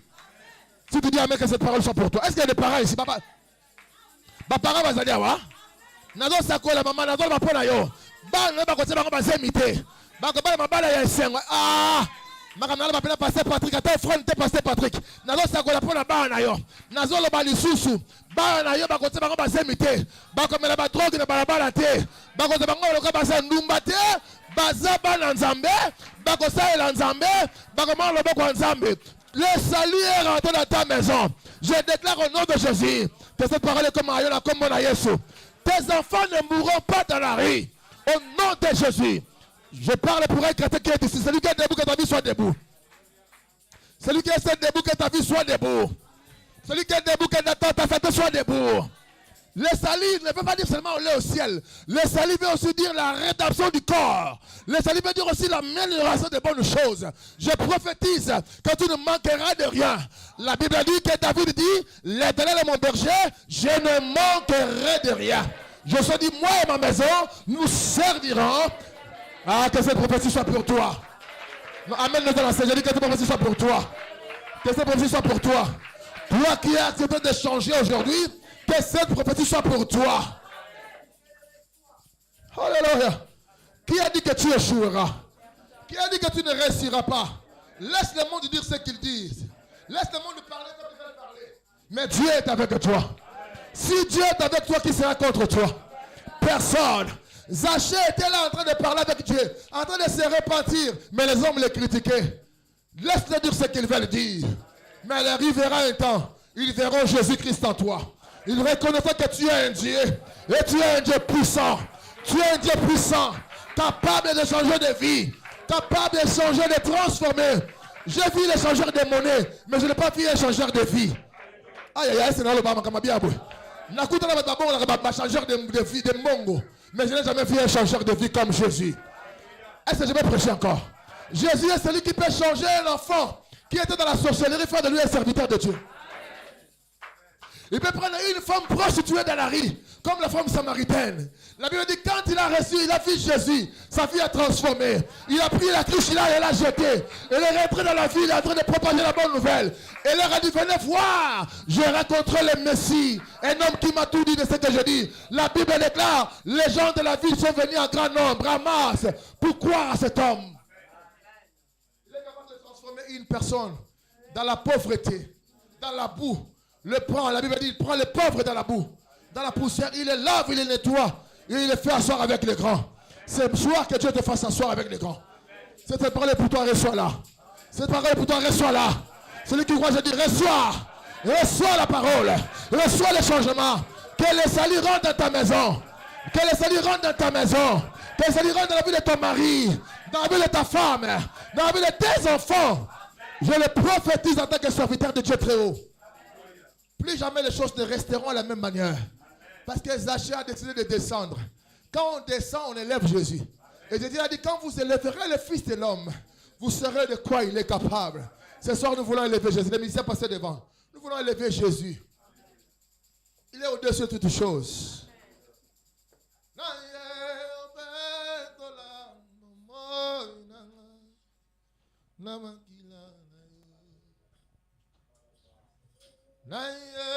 Si tu dis amen, que cette parole soit pour toi. Est-ce qu'il y a des parents ici? Papa parents va dire wa nazo sakola mama nazo mapona yo ba na ba kote ba bazemite ba ko ba mabala ya sengo makamala ba pena passer Patrick ata front te passer Patrick nazo sakola pona ba na yo nazo lo ba lisusu ba na yo ba kote ba bazemite ba ko mela ba drogue na balabala te ba kote ba ngolo ka ba sa ndumba te baza ba na nzambe ba ko sa ela nzambe ba ko malo ba ko nzambe. Le salut est rentré dans ta maison. Je déclare au nom de Jésus que cette parole est comme Ayola, comme mon Yesu. Tes enfants ne mourront pas dans la rue. Au nom de Jésus. Je parle pour un chrétien qui est ici. Celui qui est debout, que ta vie soit debout. Celui qui est debout, que ta vie soit debout. Celui qui est debout, que ta santé soit debout. Le salut ne veut pas dire seulement aller au ciel. Le salut veut aussi dire la rédemption du corps. Le salut veut dire aussi l'amélioration des bonnes choses. Je prophétise que tu ne manqueras de rien. La Bible dit que David dit, l'Éternel est mon berger, je ne manquerai de rien. Je te dis, moi et ma maison, nous servirons. Ah, que cette prophétie soit pour toi. Amen, nous allons je dis que cette prophétie soit pour toi. Que cette prophétie soit pour toi. Toi qui as accepté de changer aujourd'hui, que cette prophétie soit pour toi. Alléluia. Qui a dit que tu échoueras? Qui a dit que tu ne réussiras pas? Laisse le monde dire ce qu'ils disent. Laisse le monde parler comme ils veulent parler. Mais Dieu est avec toi. Si Dieu est avec toi, qui sera contre toi? Personne. Zachée était là en train de parler avec Dieu, en train de se repentir, mais les hommes le critiquaient. Laisse-le dire ce qu'ils veulent dire. Mais il arrivera un temps, ils verront Jésus-Christ en toi. Ils reconnaîtront que tu es un Dieu. Et tu es un Dieu puissant. Tu es un Dieu puissant. Capable de changer de vie. Capable de changer, de transformer. J'ai vu les changeurs de monnaie. Mais je n'ai pas vu un changeur de vie. Aïe aïe aïe, c'est dans le bas, ma bien. Nakuta na d'abord un changeur de vie, de mongo. Mais je n'ai jamais vu un changeur de vie comme Jésus. Est-ce que je vais prêcher encore? Jésus est celui qui peut changer un enfant qui était dans la sorcellerie, faire de lui un serviteur de Dieu. Il peut prendre une femme prostituée dans la rue, comme la femme samaritaine. La Bible dit quand il a reçu, il a vu Jésus, sa vie a transformé. Il a pris la cruche là et l'a jetée. Il est rentré dans la ville, il est en train de propager la bonne nouvelle. Et leur a dit, venez voir, j'ai rencontré le Messie, un homme qui m'a tout dit de ce que je dis. La Bible déclare, les gens de la ville sont venus en grand nombre, en masse, pour croire à cet homme. Il est capable de transformer une personne dans la pauvreté, dans la boue. La Bible dit, il prend les pauvres dans la boue, dans la poussière, il les lave, il les nettoie, et il les fait asseoir avec les grands. C'est le soir que Dieu te fasse asseoir avec les grands. Cette parole pour toi, reçois là. Cette parole pour toi, reçois là. Celui qui croit, je dis, reçois la parole, reçois le changement. Que le salut rentre dans ta maison, que le salut rentre dans ta maison, que le salut rentre dans la vie de ton mari, dans la vie de ta femme, dans la vie de tes enfants. Je le prophétise en tant que serviteur de Dieu très haut. Plus jamais les choses ne resteront à la même manière. Parce que Zachée a décidé de descendre. Quand on descend, on élève Jésus. Et Jésus a dit, quand vous élèverez le Fils de l'homme, vous saurez de quoi il est capable. Ce soir, nous voulons élever Jésus. Les musiciens passaient devant. Nous voulons élever Jésus. Il est au-dessus de toutes choses. Naya